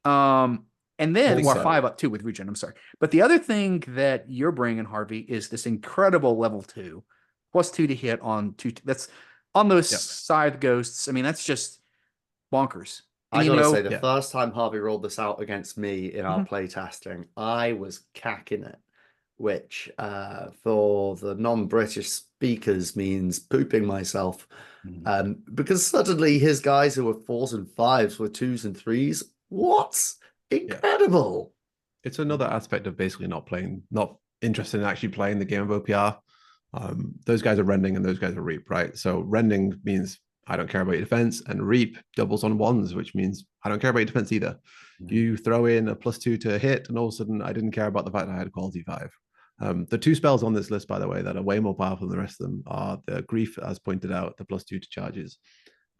yeah. And I then, think well, 5 up too with regen. I'm sorry. But the other thing that you're bringing, Harvey, is this incredible level 2, +2 to hit on 2. That's on those yeah, scythe ghosts. I mean, that's just bonkers. And I you gotta say, know, the yeah. first time Harvey rolled this out against me in our mhm, play testing, I was cacking it, which for the non-British speakers means pooping myself. mhm. Because suddenly his guys who were 4s and 5s were 2s and 3s. What? Yeah. Incredible. It's another aspect of basically not interested in actually playing the game of OPR. Those guys are rending and those guys are reap, right? So rending means I don't care about your defense, and reap doubles on ones, which means I don't care about your defense either. Mhm. You throw in a +2 to hit, and all of a sudden I didn't care about the fact that I had a quality 5. The 2 spells on this list, by the way, that are way more powerful than the rest of them are the grief, as pointed out, the +2 to charges,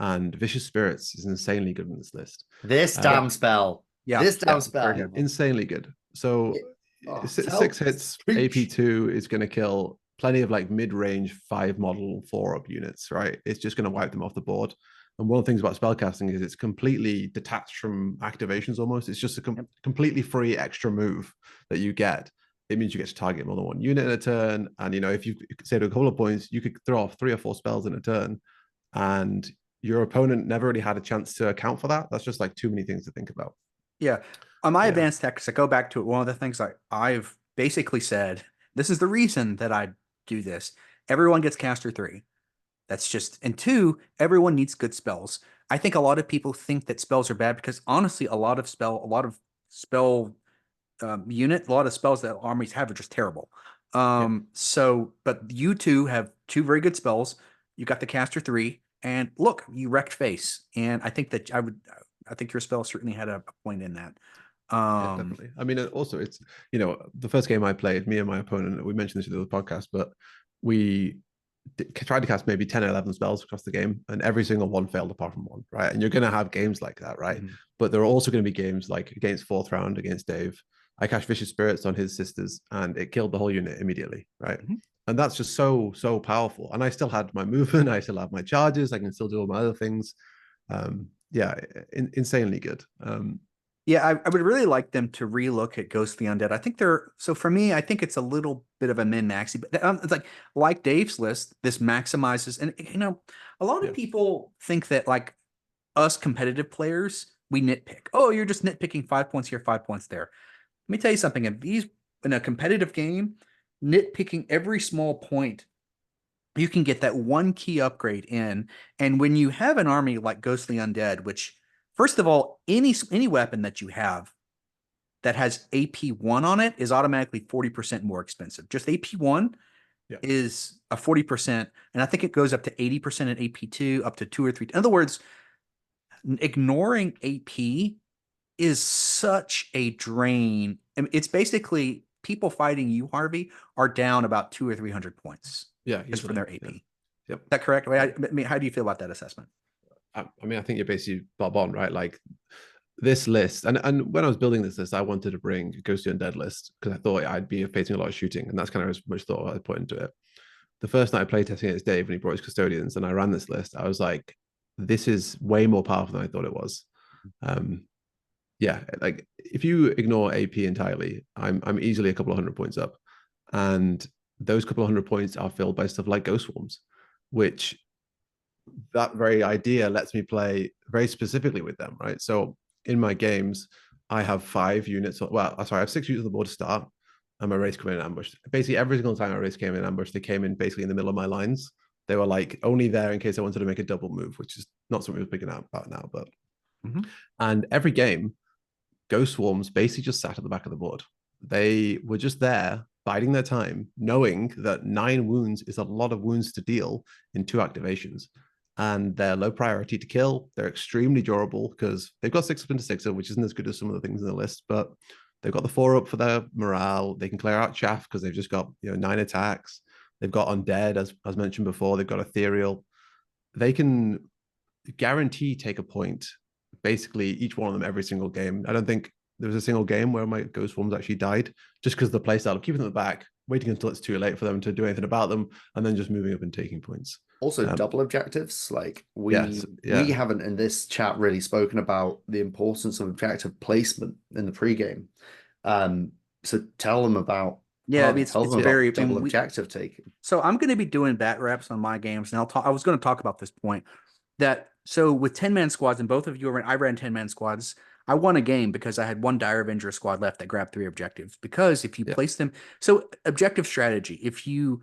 and vicious spirits is insanely good in this list. This Yeah, damn spell. yeah, This yeah, damn very spell. good. Insanely good. So It- oh, 6 tell hits, preach. AP2 is going to kill plenty of like mid-range 5 model 4-up units, right? It's just going to wipe them off the board. And one of the things about spellcasting is it's completely detached from activations almost. It's just a Yep. completely free extra move that you get. It means you get to target more than one unit in a turn. And, you know, if you save a couple of points, you could throw off 3 or 4 spells in a turn. And your opponent never really had a chance to account for that. That's just like too many things to think about. Yeah. On my Yeah. advanced tactics, I go back to it. One of the things I've basically said, this is the reason that I do this. Everyone gets caster 3. That's just, and 2, everyone needs good spells. I think a lot of people think that spells are bad because honestly, a lot of spell unit, a lot of spells that armies have are just terrible. Yeah. So, but you two have 2 very good spells. You got the caster 3. And look, you wrecked face. And I think that I think your spell certainly had a point in that. Yeah, definitely. I mean, also, it's, the first game I played, me and my opponent, we mentioned this in the other podcast, but we tried to cast maybe 10 or 11 spells across the game, and every single one failed apart from one, right? And you're going to have games like that, right? Mhm. But there are also going to be games like against fourth round against Dave. I cast Vicious Spirits on his sisters, and it killed the whole unit immediately, right? Mhm. And that's just so, so powerful. And I still had my movement, I still have my charges, I can still do all my other things. Yeah, insanely good. Yeah, I would really like them to relook at Ghostly Undead. I think so for me, I think it's a little bit of a min-maxi, but it's like Dave's list, this maximizes, and a lot of Yeah. people think that like us competitive players, we nitpick. Oh, you're just nitpicking 5 points here, 5 points there. Let me tell you something. In a competitive game, nitpicking every small point, you can get that one key upgrade in. And when you have an army like Ghostly Undead, which first of all, any weapon that you have that has AP1 on it is automatically 40% more expensive. Just AP1 Yeah. is a 40%, and I think it goes up to 80% at AP2, up to 2 or 3. In other words, ignoring AP is such a drain. I mean, it's basically people fighting you, Harvey, are down about 200 or 300 points Yeah, just from easily. their AP. Yeah. Yep. Is that correct? I mean, how do you feel about that assessment? I mean, I think you're basically bob on, right? Like this list, and when I was building this list, I wanted to bring a Ghost Undead list because I thought I'd be facing a lot of shooting, and that's kind of as much thought I put into it. The first night I played testing against Dave and he brought his custodians, and I ran this list, I was like, this is way more powerful than I thought it was. Yeah, like if you ignore AP entirely, I'm easily a couple of 100 points up, and those couple of 100 points are filled by stuff like Ghost Swarms, which that very idea lets me play very specifically with them, right? So in my games, I have 5 units. Well, sorry, I have 6 units on the board to start, and my race come in ambush. Basically, every single time my race came in ambush, they came in basically in the middle of my lines. They were like only there in case I wanted to make a double move, which is not something we're picking out about now. But and every game, Ghost Swarms basically just sat at the back of the board. They were just there biding their time, knowing that 9 wounds is a lot of wounds to deal in 2 activations. And they're low priority to kill. They're extremely durable because they've got 6 up into 6 up, which isn't as good as some of the things in the list, but they've got the 4 up for their morale. They can clear out chaff because they've just got 9 attacks. They've got undead, as mentioned before. They've got ethereal. They can guarantee take a point basically each one of them every single game. I don't think there was a single game where my Ghost Swarms actually died just because the playstyle of keeping them at the back, waiting until it's too late for them to do anything about them, and then just moving up and taking points. Also, double objectives. Like Yes, we haven't in this chat really spoken about the importance of objective placement in the pregame. So tell them about Yeah, I mean, tell it's them about very double objective taking. So I'm going to be doing bat reps on my games, and I was going to talk about this point that so with 10-man squads, and both of you I ran 10-man squads. I won a game because I had one Dire Avenger squad left that grabbed 3 objectives. Because if you place them, so objective strategy, if you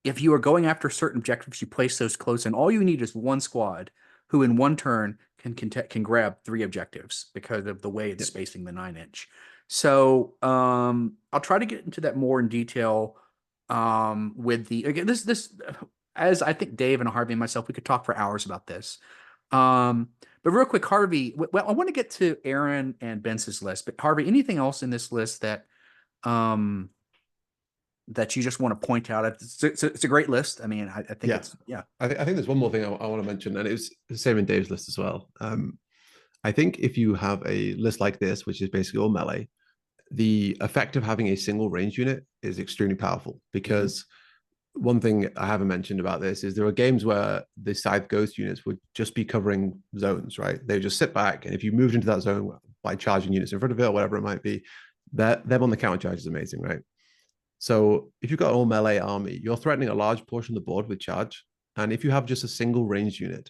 are going after certain objectives, you place those close, and all you need is one squad who in one turn can grab 3 objectives because of the way it's spacing the 9-inch. So I'll try to get into that more in detail with the again this as I think Dave and Harvey and myself we could talk for hours about this. But real quick, Harvey, well, I want to get to Erin and Bence's list, but Harvey, anything else in this list that that you just want to point out? It's a great list. I mean, I think it's I think there's one more thing I want to mention, and it was the same in Dave's list as well. I think if you have a list like this, which is basically all melee, the effect of having a single range unit is extremely powerful because one thing I haven't mentioned about this is there are games where the Scythe Ghost units would just be covering zones, right? They would just sit back, and if you moved into that zone by charging units in front of it or whatever it might be, them on the counter charge is amazing, right? So if you've got an all melee army, you're threatening a large portion of the board with charge. And if you have just a single ranged unit,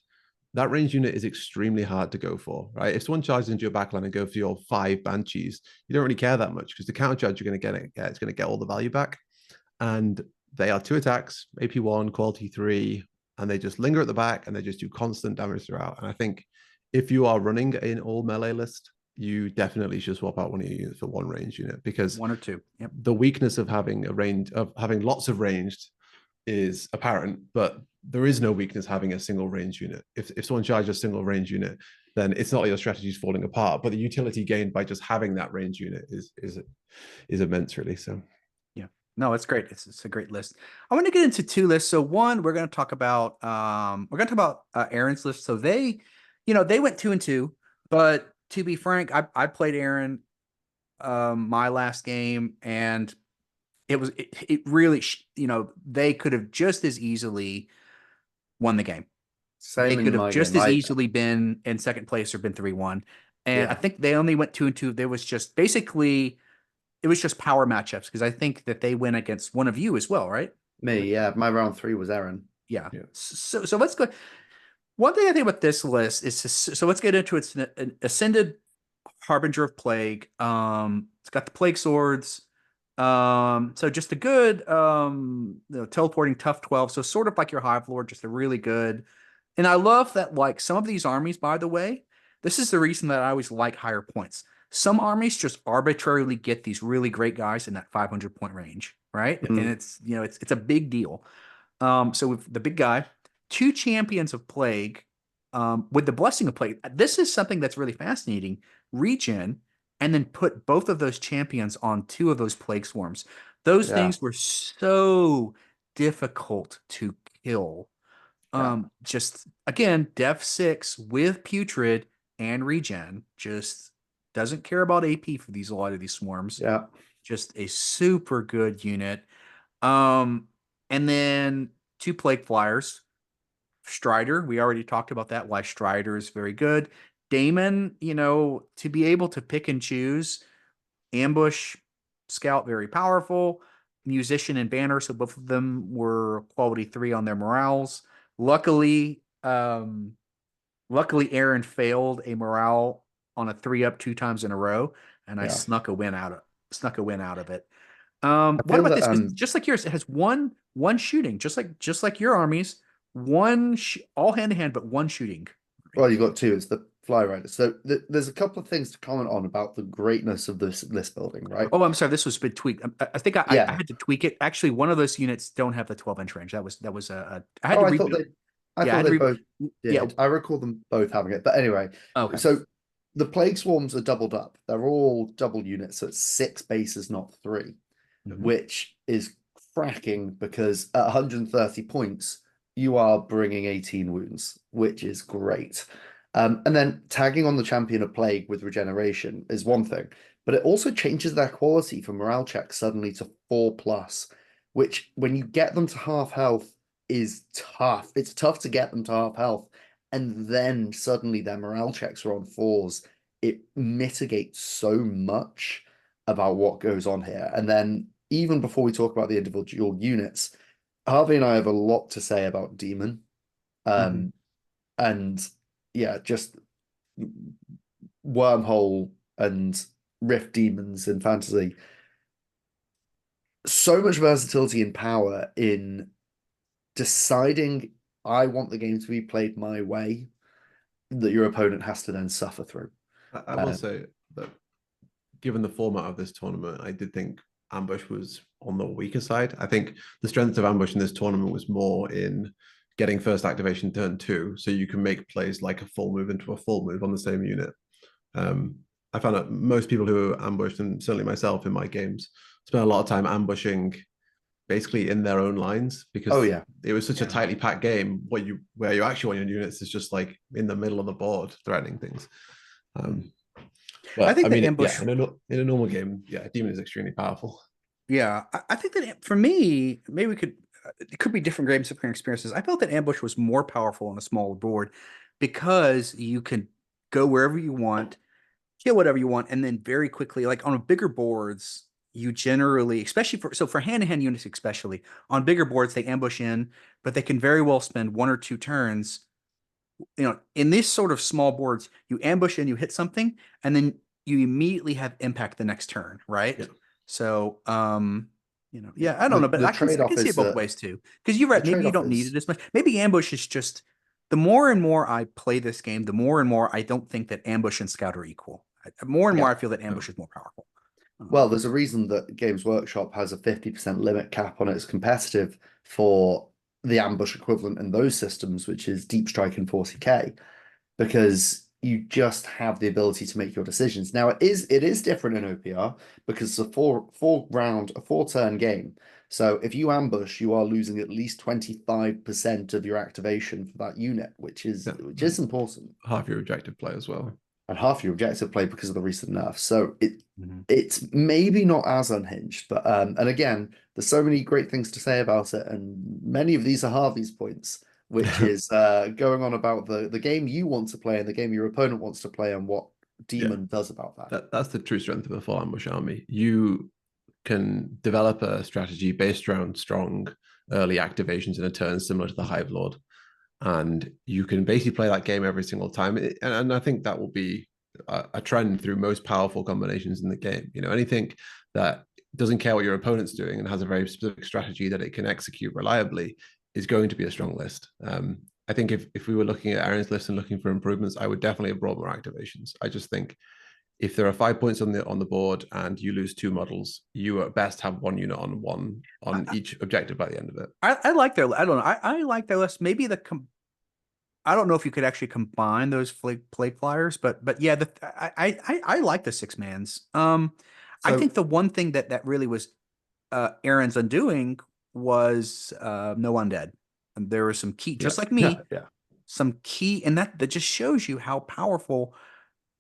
that ranged unit is extremely hard to go for, right? If someone charges into your backline and go for your 5 banshees, you don't really care that much because the counter charge you're going to get, it's going to get all the value back. And they are 2 attacks, AP1, quality 3, and they just linger at the back and they just do constant damage throughout. And I think if you are running an all melee list, you definitely should swap out one of your units for one range unit because 1 or 2. Yep. The weakness of having lots of ranged is apparent, but there is no weakness having a single range unit. If someone charges a single range unit, then it's not like your strategy is falling apart. But the utility gained by just having that range unit is immense, really. So Yeah. No, it's great. It's a great list. I want to get into two lists. So one, we're going to talk about Erin's list. So they, they went 2-2, but to be frank, I played Erin my last game, and it really they could have just as easily won the game. They Same could in have my just game. as easily been in second place or been 3-1. And I Yeah, think they only went 2-2. There was just basically it was just power matchups because I think that they went against one of you as well, right? me. Yeah, my round 3 was Erin. Yeah. yeah. So let's go. One thing I think about this list is so let's get into it. It's an ascended harbinger of plague. It's got the plague swords. So just a good teleporting tough 12. So sort of like your Hive Lord, just a really good. And I love that, like, some of these armies, by the way, this is the reason that I always like higher points. Some armies just arbitrarily get these really great guys in that 500 point range, right? And Mm, it's a big deal. So with the big guy, two champions of plague, with the blessing of plague. This is something that's really fascinating. Regen, and then put both of those champions on two of those plague swarms. Those yeah, things were so difficult to kill. yeah, Just again, Def 6 with Putrid and Regen just doesn't care about AP for a lot of these swarms. yeah. Just a super good unit. Um, and then two Plague Flyers. Strider, we already talked about that, why Strider is very good. Daemon, to be able to pick and choose, ambush, scout, very powerful. Musician and banner, so both of them were quality 3 on their morales. Luckily, Erin failed a morale on a 3-up 2 times in a row, and I Yeah. snuck a win out of it. I What feel about that this? Just like yours, it has one shooting, just like your armies, all hand to hand, but one shooting. well, you got two. It's the Fly Rider. So there's a couple of things to comment on about the greatness of this list building, right? Oh, I'm sorry, this was been tweaked. I think I Yeah. had to tweak it. Actually, one of those units don't have the 12-inch range. I had Oh, to reboot it. I Yeah, I thought had to they reboot. both Yeah. did. I recall them both having it. But anyway, Okay. so the Plague Swarms are doubled up. They're all double units, so it's 6 bases, not 3, Mhm. which is fracking because at 130 points, you are bringing 18 wounds, which is great. And then tagging on the Champion of Plague with regeneration is one thing, but it also changes their quality for morale checks suddenly to 4+, which when you get them to half health is tough. It's tough to get them to half health. And then suddenly their morale checks are on 4s. It mitigates so much about what goes on here. And then even before we talk about the individual units, Harvey and I have a lot to say about Demon. Mhm. And yeah, just Wormhole and Rift Demons in fantasy. So much versatility and power in deciding I want the game to be played my way that your opponent has to then suffer through. I will say that given the format of this tournament, I did think Ambush was on the weaker side. I think the strength of Ambush in this tournament was more in getting first activation turn 2, so you can make plays like a full move into a full move on the same unit. I found that most people who ambushed, and certainly myself in my games, spent a lot of time ambushing basically in their own lines Oh because yeah, it was such a yeah, tightly packed game. Where you actually want your units is just like in the middle of the board, threatening things. I But think I the mean, yeah, ambush. in a normal game, yeah, Demon is extremely powerful. Yeah, I think that for me, maybe we could. It could be different games, different experiences. I felt that ambush was more powerful on a smaller board because you can go wherever you want, kill whatever you want, and then very quickly, like on bigger boards, you generally, especially for hand-to-hand units, especially on bigger boards, they ambush in, but they can very well spend 1 or 2 turns. In these sort of small boards, you ambush and you hit something, and then you immediately have impact the next turn, right? Yeah. So, yeah, I don't know, but the I trade-off can see it is both that ways too. Because you're the right, maybe you trade-off don't need it is as much. Maybe ambush is just the more and more I play this game, the more and more I don't think that ambush and scout are equal. More and more yeah. I feel that No. ambush is more powerful. Well, Um, there's a reason that Games Workshop has a 50% limit cap on its competitive for the ambush equivalent in those systems, which is deep strike and 40k, because you just have the ability to make your decisions. Now it is different in OPR because it's a four turn game. So if you ambush, you are losing at least 25% of your activation for that unit, which is Yeah, important. half your objective play as well. And half your objective play because of the recent nerfs. So Mhm. it's maybe not as unhinged, but and again, there's so many great things to say about it, and many of these are Harvey's points, which is going on about the game you want to play and the game your opponent wants to play and what Yeah, Demon does about that. that's the true strength of a full ambush army. You can develop a strategy based around strong early activations in a turn, similar to the Hive Lord, and you can basically play that game every single time. And I think that will be a trend through most powerful combinations in the game. You know, anything that doesn't care what your opponent's doing and has a very specific strategy that it can execute reliably is going to be a strong list. I think if we were looking at Erin's list and looking for improvements, I would definitely have brought more activations. I just think if there are 5 points on the board and you lose 2 models, you at best have one unit on each objective by the end of it. I like their. I don't know. I like their list. Maybe I don't know if you could actually combine those play flyers, but yeah, I like the 6 mans. I So think the one thing that really was Aaron's undoing was no undead. And there were some key, Yeah, just like yeah, me, yeah. some key, and that just shows you how powerful.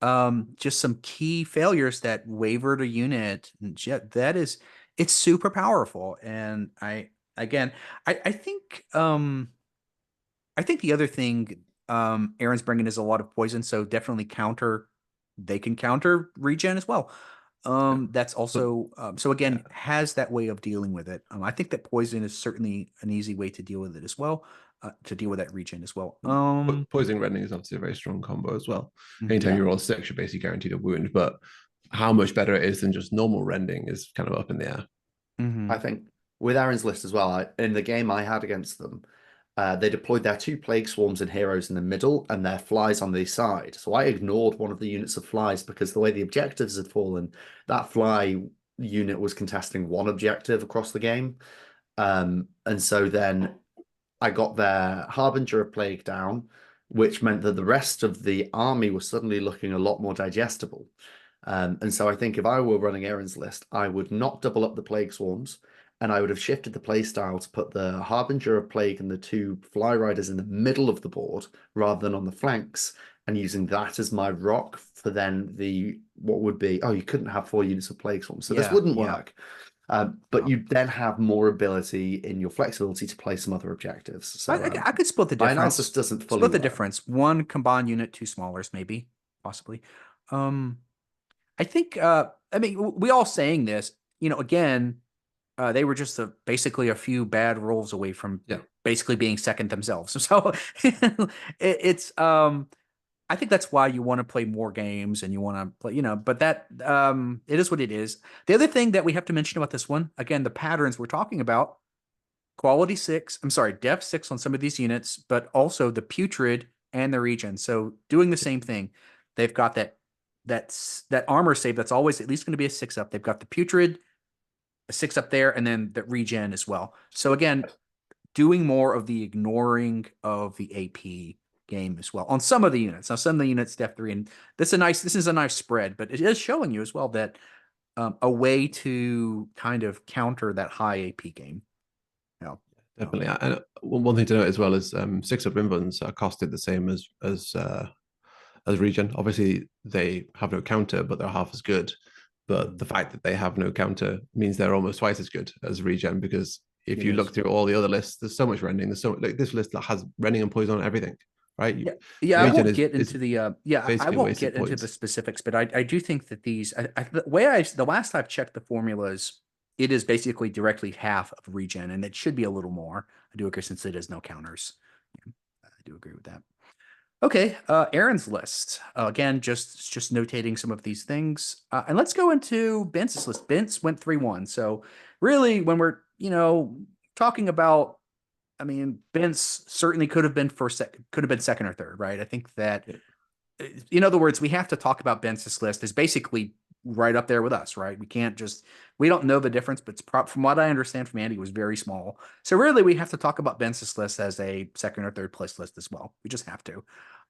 Just some key failures that wavered a unit. And that is, it's super powerful. And again, I think I think the other thing Aaron's bringing is a lot of poison, so definitely counter. They can counter regen as well. yeah. That's But also so yeah, again has that way of dealing with it. I think that poison is certainly an easy way to deal with it as well, to deal with that regen as well. poisoning rending is obviously a very strong combo as well. Mhm. Anytime Yeah. you roll 6, you're basically guaranteed a wound. But how much better it is than just normal rending is kind of up in the air. I Mhm. think with Aaron's list as well, in the game I had against them, they deployed their 2 plague swarms and heroes in the middle and their flies on the side. So I ignored one of the units of flies because the way the objectives had fallen, that fly unit was contesting one objective across the game. And so then I got their Harbinger of Plague down, which meant that the rest of the army was suddenly looking a lot more digestible. And so I think if I were running Aaron's list, I would not double up the Plague Swarms, and I would have shifted the playstyle to put the Harbinger of Plague and the 2 Fly Riders in the middle of the board rather than on the flanks, and using that as my rock for then the what would be, oh, you couldn't have 4 units of Plague Swarms, so this Yeah, wouldn't yeah. work. But you then have more ability in your flexibility to play some other objectives. So I could split the my analysis difference. doesn't fully Split the work. difference. One combined unit, 2 smallers, maybe, possibly. Um, I think. I mean, we all saying this. Again, they were just basically a few bad rolls away from Yeah, basically being second themselves. So it's. I think that's why you want to play more games and you want to play. But that it is what it is. The other thing that we have to mention about this one, again, the patterns we're talking about quality 6, I'm sorry, def 6 on some of these units, but also the putrid and the regen. So doing the same thing. They've got that armor save that's always at least going to be a 6 up. They've got the putrid, a 6 up there, and then the regen as well. So again, doing more of the ignoring of the AP game as well on some of the units. Now, some of the units, def 3, and this is a nice spread, but it is showing you as well that a way to kind of counter that high AP game. Yeah. definitely. And one thing to note as well is 6 up invuns are costed the same as regen. Obviously, they have no counter, but they're half as good. But the fact that they have no counter means they're almost twice as good as regen, because if you Yes. look through all the other lists, there's so much rending. There's so like this list that has rending and poison on everything, right? Yeah, yeah. I Regen won't is get is into the I basically won't wasted get into the points. specifics, but I do think that these the the last I've checked the formulas, it is basically directly half of regen, and it should be a little more. I do agree since it is no counters. I do agree with that. Okay, Aaron's list. Again, just notating some of these things. And let's go into Bence's list. Bence went 3-1. So really, when we're, talking about, I mean, Bence certainly could have been could have been second or third, right? I think that, in other words, we have to talk about Bence's list as basically right up there with us, right? We don't know the difference, but from what I understand from Andy, it was very small. So really, we have to talk about Bence's list as a second or third place list as well. We just have to.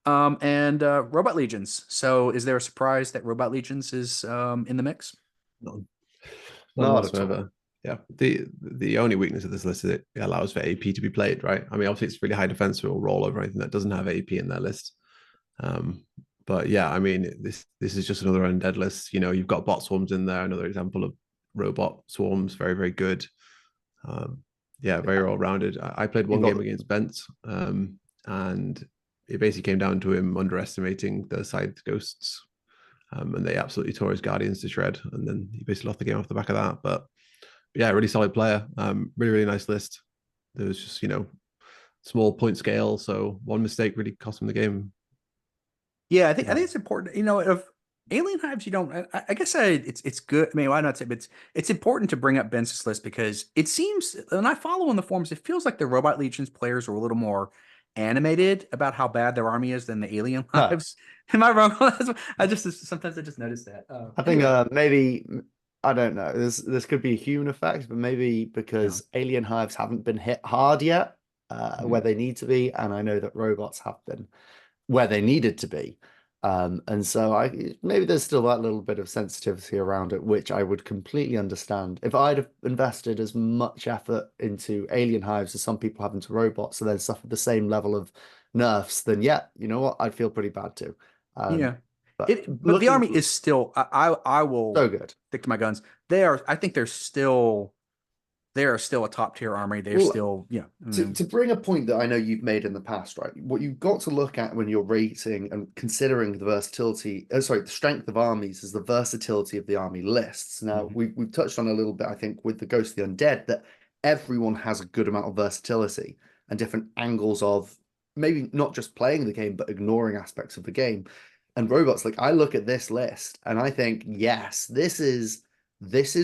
And Robot Legions. So is there a surprise that Robot Legions is in the mix? None. None Not at all. whatsoever. Yeah. The only weakness of this list is it allows for AP to be played, right? I mean, obviously it's really high defense, so it'll roll over anything that doesn't have AP in their list. But yeah, I mean, this is just another undead list. You know, you've got bot swarms in there, another example of robot swarms, very, very good. Yeah, very well rounded. I played one game against Bence, and it basically came down to him underestimating the scythe ghosts. And they absolutely tore his guardians to shred, and then he basically lost the game off the back of that. But yeah, really solid player. Really, really nice list. There was just, small point scale, so one mistake really cost him the game. Yeah, I think it's important. Of Alien Hives, you don't. I guess it's good. I mean, why not say? But it's important to bring up Bence's list because it seems, and I follow in the forums, it feels like the Robot Legions players are a little more animated about how bad their army is than the Alien Hives. Am I wrong? Sometimes I just notice that. I think maybe, I don't know. This could be a human effect, but maybe because Alien Hives haven't been hit hard yet, where they need to be, and I know that robots have been where they needed to be. And so maybe there's still that little bit of sensitivity around it, which I would completely understand. If I'd have invested as much effort into Alien Hives as some people have into robots and then suffered the same level of nerfs, then yeah, you know what? I'd feel pretty bad too. But the army is still, I will so good. Stick to my guns. I think they are still a top tier army. They're still, To bring a point that I know you've made in the past, right? What you've got to look at when you're rating and considering the versatility, the strength of armies is the versatility of the army lists. Now, we've touched on a little bit, I think, with the Ghost of the Undead, that everyone has a good amount of versatility and different angles of maybe not just playing the game, but ignoring aspects of the game. And robots, like I look at this list and I think, yes, this is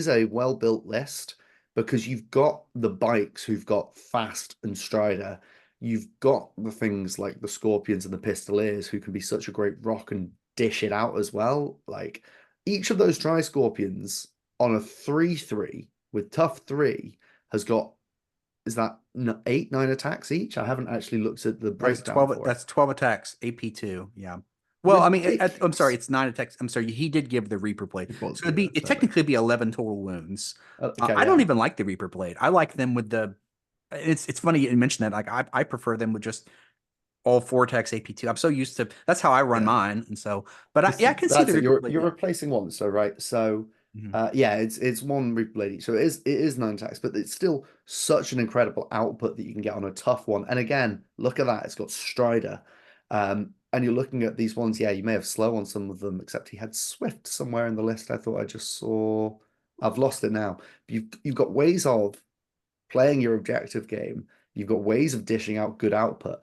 a well-built list, because you've got the bikes who've got fast and strider. You've got the things like the Scorpions and the Pistoliers who can be such a great rock and dish it out as well. Like each of those Tri-Scorpions on a 3/3 with tough 3 has got, is that 8, 9 attacks each? I haven't actually looked at the breakdown. That's 12 attacks, AP2. Yeah. Well, I mean, I'm sorry, it's 9 attacks. I'm sorry, he did give the Reaper blade, so it'd technically be 11 total wounds. I don't even like the Reaper blade. I like them with the. It's funny you mentioned that. Like I prefer them with just all 4 attacks AP2. I'm so used to that's how I run mine, and so. But I can see the Reaper blade. You're replacing one, so right, so. It's one Reaper blade, so it is 9 attacks, but it's still such an incredible output that you can get on a tough one. And again, look at that, it's got Strider. And you're looking at these ones, you may have slow on some of them, except he had Swift somewhere in the list. I thought I just saw. I've lost it now. You've got ways of playing your objective game. You've got ways of dishing out good output.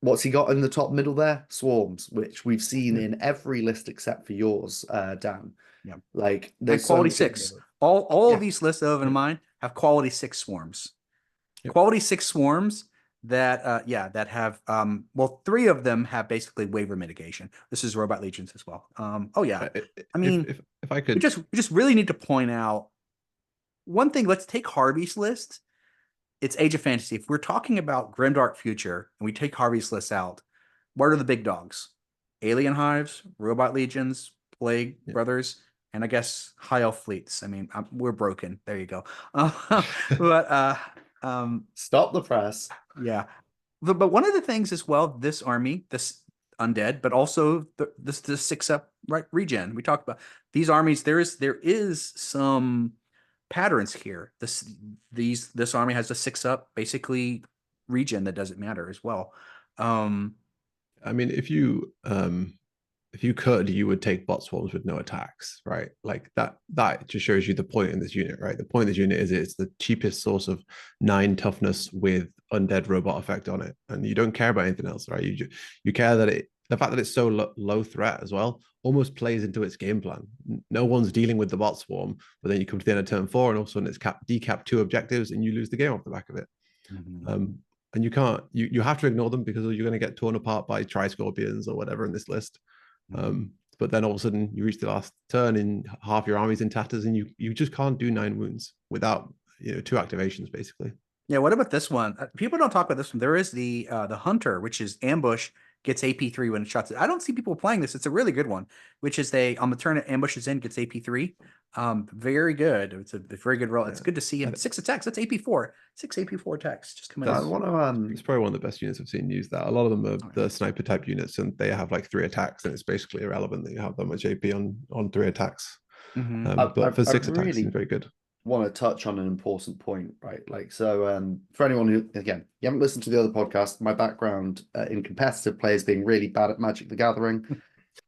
What's he got in the top middle there? Swarms, which we've seen in every list except for yours, Dan. Yeah. Like there's quality 6. All of these lists over in mine have quality 6 swarms. Quality 6 swarms that have 3 of them have basically waiver mitigation. This is Robot Legions as well. I mean, if I could, we just really need to point out one thing. Let's take Harvey's list. It's Age of Fantasy. If we're talking about Grimdark Future and we take Harvey's list out, what are the big dogs? Alien Hives, Robot Legions, Plague Brothers, and I guess High Elf Fleets. I mean, we're broken. There you go. But stop the press. Yeah. But one of the things as well, this army, this Undead, but also the 6-up regen. We talked about these armies. There is some patterns here. This army has a 6-up basically regen that doesn't matter as well. I mean, if you could, you would take bot swarms with no attacks, right? Like that just shows you the point in this unit, right? The point of this unit is it's the cheapest source of 9 toughness with undead robot effect on it, and you don't care about anything else, right? You care that the fact that it's so low threat as well almost plays into its game plan. No one's dealing with the bot swarm, but then you come to the end of turn 4 and all of a sudden it's decap 2 objectives and you lose the game off the back of it. And you can't, you have to ignore them because you're going to get torn apart by Tri-Scorpions or whatever in this list. but then all of a sudden you reach the last turn and half your army's in tatters, and you just can't do 9 wounds without 2 activations basically. Yeah, what about this one? People don't talk about this one. There is the hunter, which is ambush, gets AP3 when it shots. I don't see people playing this. It's a really good one, which is they on the turn it ambushes in, gets AP3. Very good. It's a very good roll. It's good to see him. 6 attacks. That's AP4. 6 AP4 attacks just coming I in. want to It's probably one of the best units I've seen use that. A lot of them are the sniper type units, and they have like 3 attacks, and it's basically irrelevant that you have that much AP on 3 attacks. But for 6 attacks, really it's very good. want to touch on an important point, right? Like, so for anyone who, again, you haven't listened to the other podcast, my background in competitive play is being really bad at Magic the Gathering.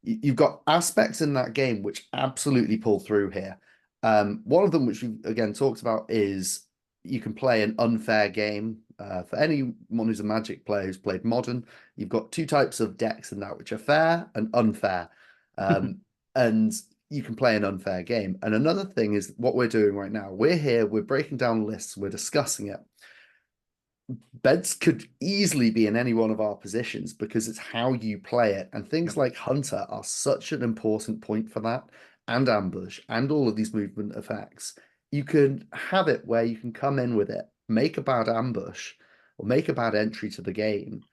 You've got aspects in that game which absolutely pull through here. One of them, which we again talked about, is you can play an unfair game. For anyone who's a Magic player who's played Modern, you've got 2 types of decks in that, which are fair and unfair. And you can play an unfair game. And another thing is what we're doing right now. We're here, we're breaking down lists, we're discussing it. Bence could easily be in any one of our positions because it's how you play it. And things like Hunter are such an important point for that, and Ambush, and all of these movement effects. You can have it where you can come in with it, make a bad ambush, or make a bad entry to the game,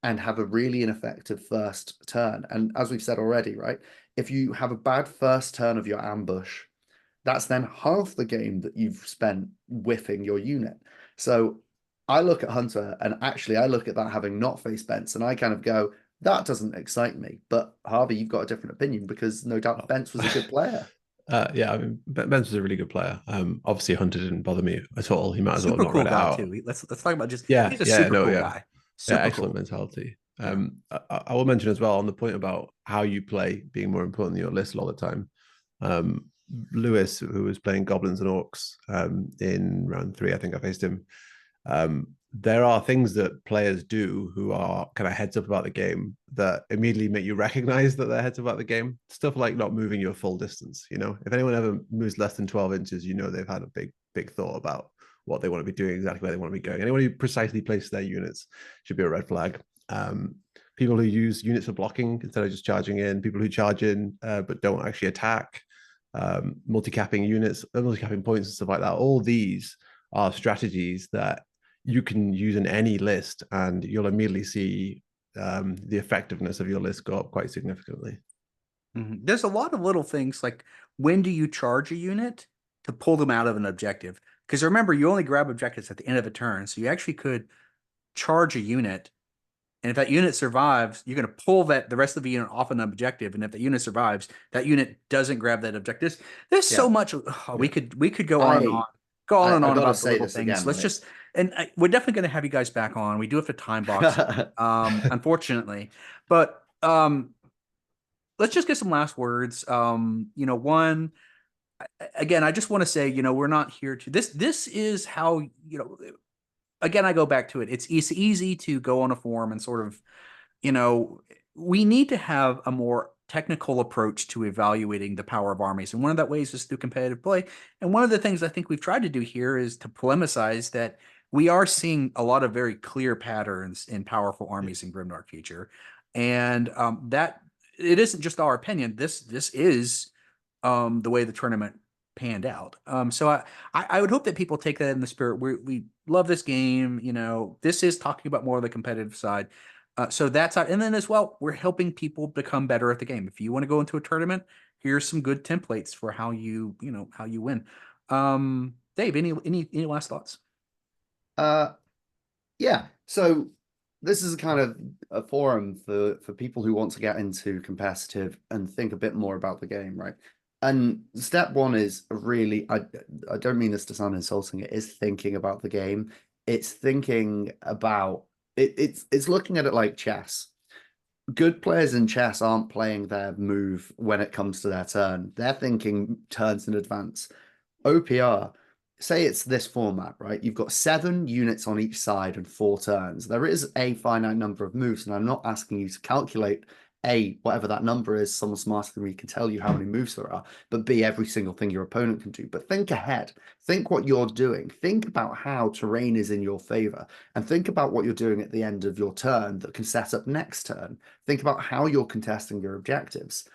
and have a really ineffective first turn. And as we've said already, right, if you have a bad first turn of your ambush, that's then half the game that you've spent whiffing your unit. So I look at Hunter, and actually I look at that having not faced Bence, and I kind of go, that doesn't excite me. But Harvey, you've got a different opinion because no doubt Bence was a good player. Yeah, I mean, Bence was a really good player. Obviously, Hunter didn't bother me at all. He might as well Super not cool read it guy out. too. Let's talk about just Yeah, he's a super cool guy. Yeah, Super excellent cool. mentality. I will mention as well on the point about how you play being more important than your list a lot of the time. Lewis, who was playing Goblins and Orcs in round 3, I think I faced him. There are things that players do who are kind of heads up about the game that immediately make you recognize that they're heads up about the game. Stuff like not moving your full distance. If anyone ever moves less than 12 inches, they've had a big thought about what they want to be doing, exactly where they want to be going. Anyone who precisely places their units should be a red flag. People who use units for blocking instead of just charging in, people who charge in but don't actually attack, multi-capping units, multi-capping points and stuff like that. All these are strategies that you can use in any list, and you'll immediately see the effectiveness of your list go up quite significantly. There's a lot of little things like, when do you charge a unit to pull them out of an objective? Because remember, you only grab objectives at the end of a turn, so you actually could charge a unit, and if that unit survives, you're going to pull the rest of the unit off an objective, and if that unit survives, that unit doesn't grab that objective. There's so much. We could go on and on. Go on and on about the little things. Again, Let's just, and we're definitely going to have you guys back on. We do have to time box, unfortunately, but let's just get some last words. One, again, I just want to say, we're not here to this is how, again, I go back to it. It's easy to go on a forum and sort of, we need to have a more technical approach to evaluating the power of armies. And one of that ways is through competitive play. And one of the things I think we've tried to do here is to polemicize that we are seeing a lot of very clear patterns in powerful armies in Grimdark Future. And that it isn't just our opinion. This is the way the tournament panned out. So I would hope that people take that in the spirit. We love this game. This is talking about more of the competitive side. So that's how, and then as well, we're helping people become better at the game. If you want to go into a tournament, here's some good templates for how you win. Dave, any last thoughts? Yeah. So this is kind of a forum for people who want to get into competitive and think a bit more about the game, right? And step one is really, I don't mean this to sound insulting, it is thinking about the game. It's thinking about it's looking at it like chess. Good players in chess aren't playing their move when it comes to their turn. They're thinking turns in advance. OPR, say it's this format, right? You've got 7 units on each side and 4 turns. There is a finite number of moves, and I'm not asking you to calculate whatever that number is. Someone smarter than me can tell you how many moves there are, but B, every single thing your opponent can do. But think ahead. Think what you're doing. Think about how terrain is in your favor, and think about what you're doing at the end of your turn that can set up next turn. Think about how you're contesting your objectives.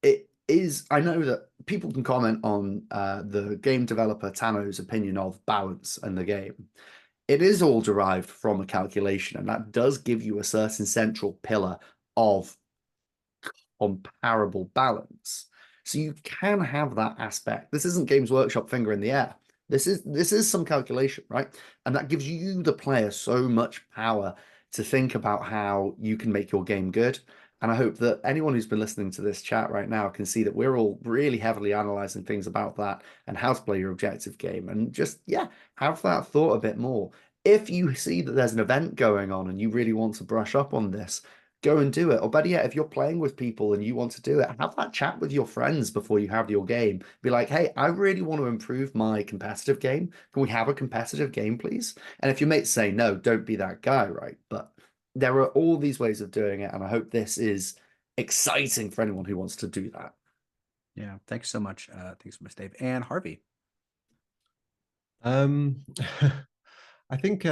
It is, I know that people can comment on the game developer Tano's opinion of balance in the game. It is all derived from a calculation, and that does give you a certain central pillar of comparable balance. So you can have that aspect. This isn't Games Workshop finger in the air. This is some calculation, right? And that gives you, the player, so much power to think about how you can make your game good. And I hope that anyone who's been listening to this chat right now can see that we're all really heavily analyzing things about that and how to play your objective game. And just, yeah, have that thought a bit more. If you see that there's an event going on and you really want to brush up on this, go and do it. Or better yet, if you're playing with people and you want to do it, have that chat with your friends before you have your game. Be like, hey, I really want to improve my competitive game. Can we have a competitive game, please? And if your mates say no, don't be that guy, right? But there are all these ways of doing it, and I hope this is exciting for anyone who wants to do that. Yeah, thanks so much. Thanks so much, Dave. And Harvey. I think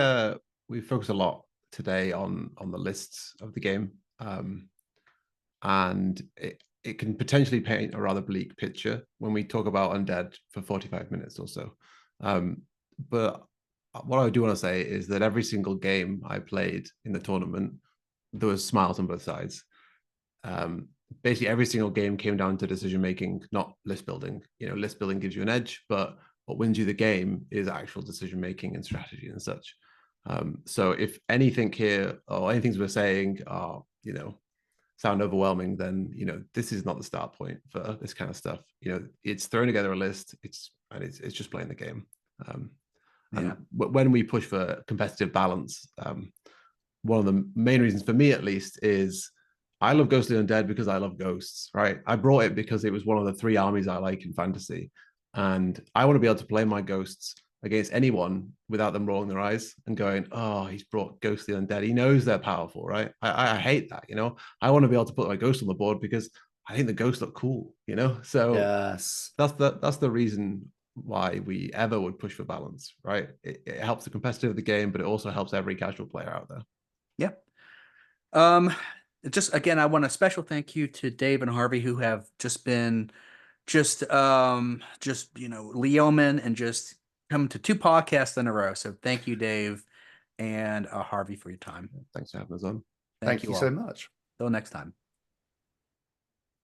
we focused a lot today on the lists of the game, and it can potentially paint a rather bleak picture when we talk about Undead for 45 minutes or so. But what I do want to say is that every single game I played in the tournament, there was smiles on both sides. Basically, every single game came down to decision making, not list building. You know, list building gives you an edge, but what wins you the game is actual decision making and strategy and such. So if anything here or any things we're saying are, you know, sound overwhelming, then, you know, this is not the start point for this kind of stuff. You know, it's throwing together a list, it's just playing the game. And when we push for competitive balance, one of the main reasons for me, at least, is I love Ghostly Undead because I love ghosts, right? I brought it because it was one of the 3 armies I like in fantasy. And I want to be able to play my ghosts against anyone without them rolling their eyes and going, oh, he's brought Ghostly Undead. He knows they're powerful, right? I hate that, you know? I want to be able to put my ghost on the board because I think the ghosts look cool, you know? So yes, that's the reason why we ever would push for balance, right? It helps the competitive of the game, but it also helps every casual player out there. Yeah. Just again, I want a special thank you to Dave and Harvey, who have just been just you know, Leoman and just come to 2 podcasts in a row. So thank you, Dave and Harvey, for your time. Thanks for having us on. thank you all. so much. Till next time.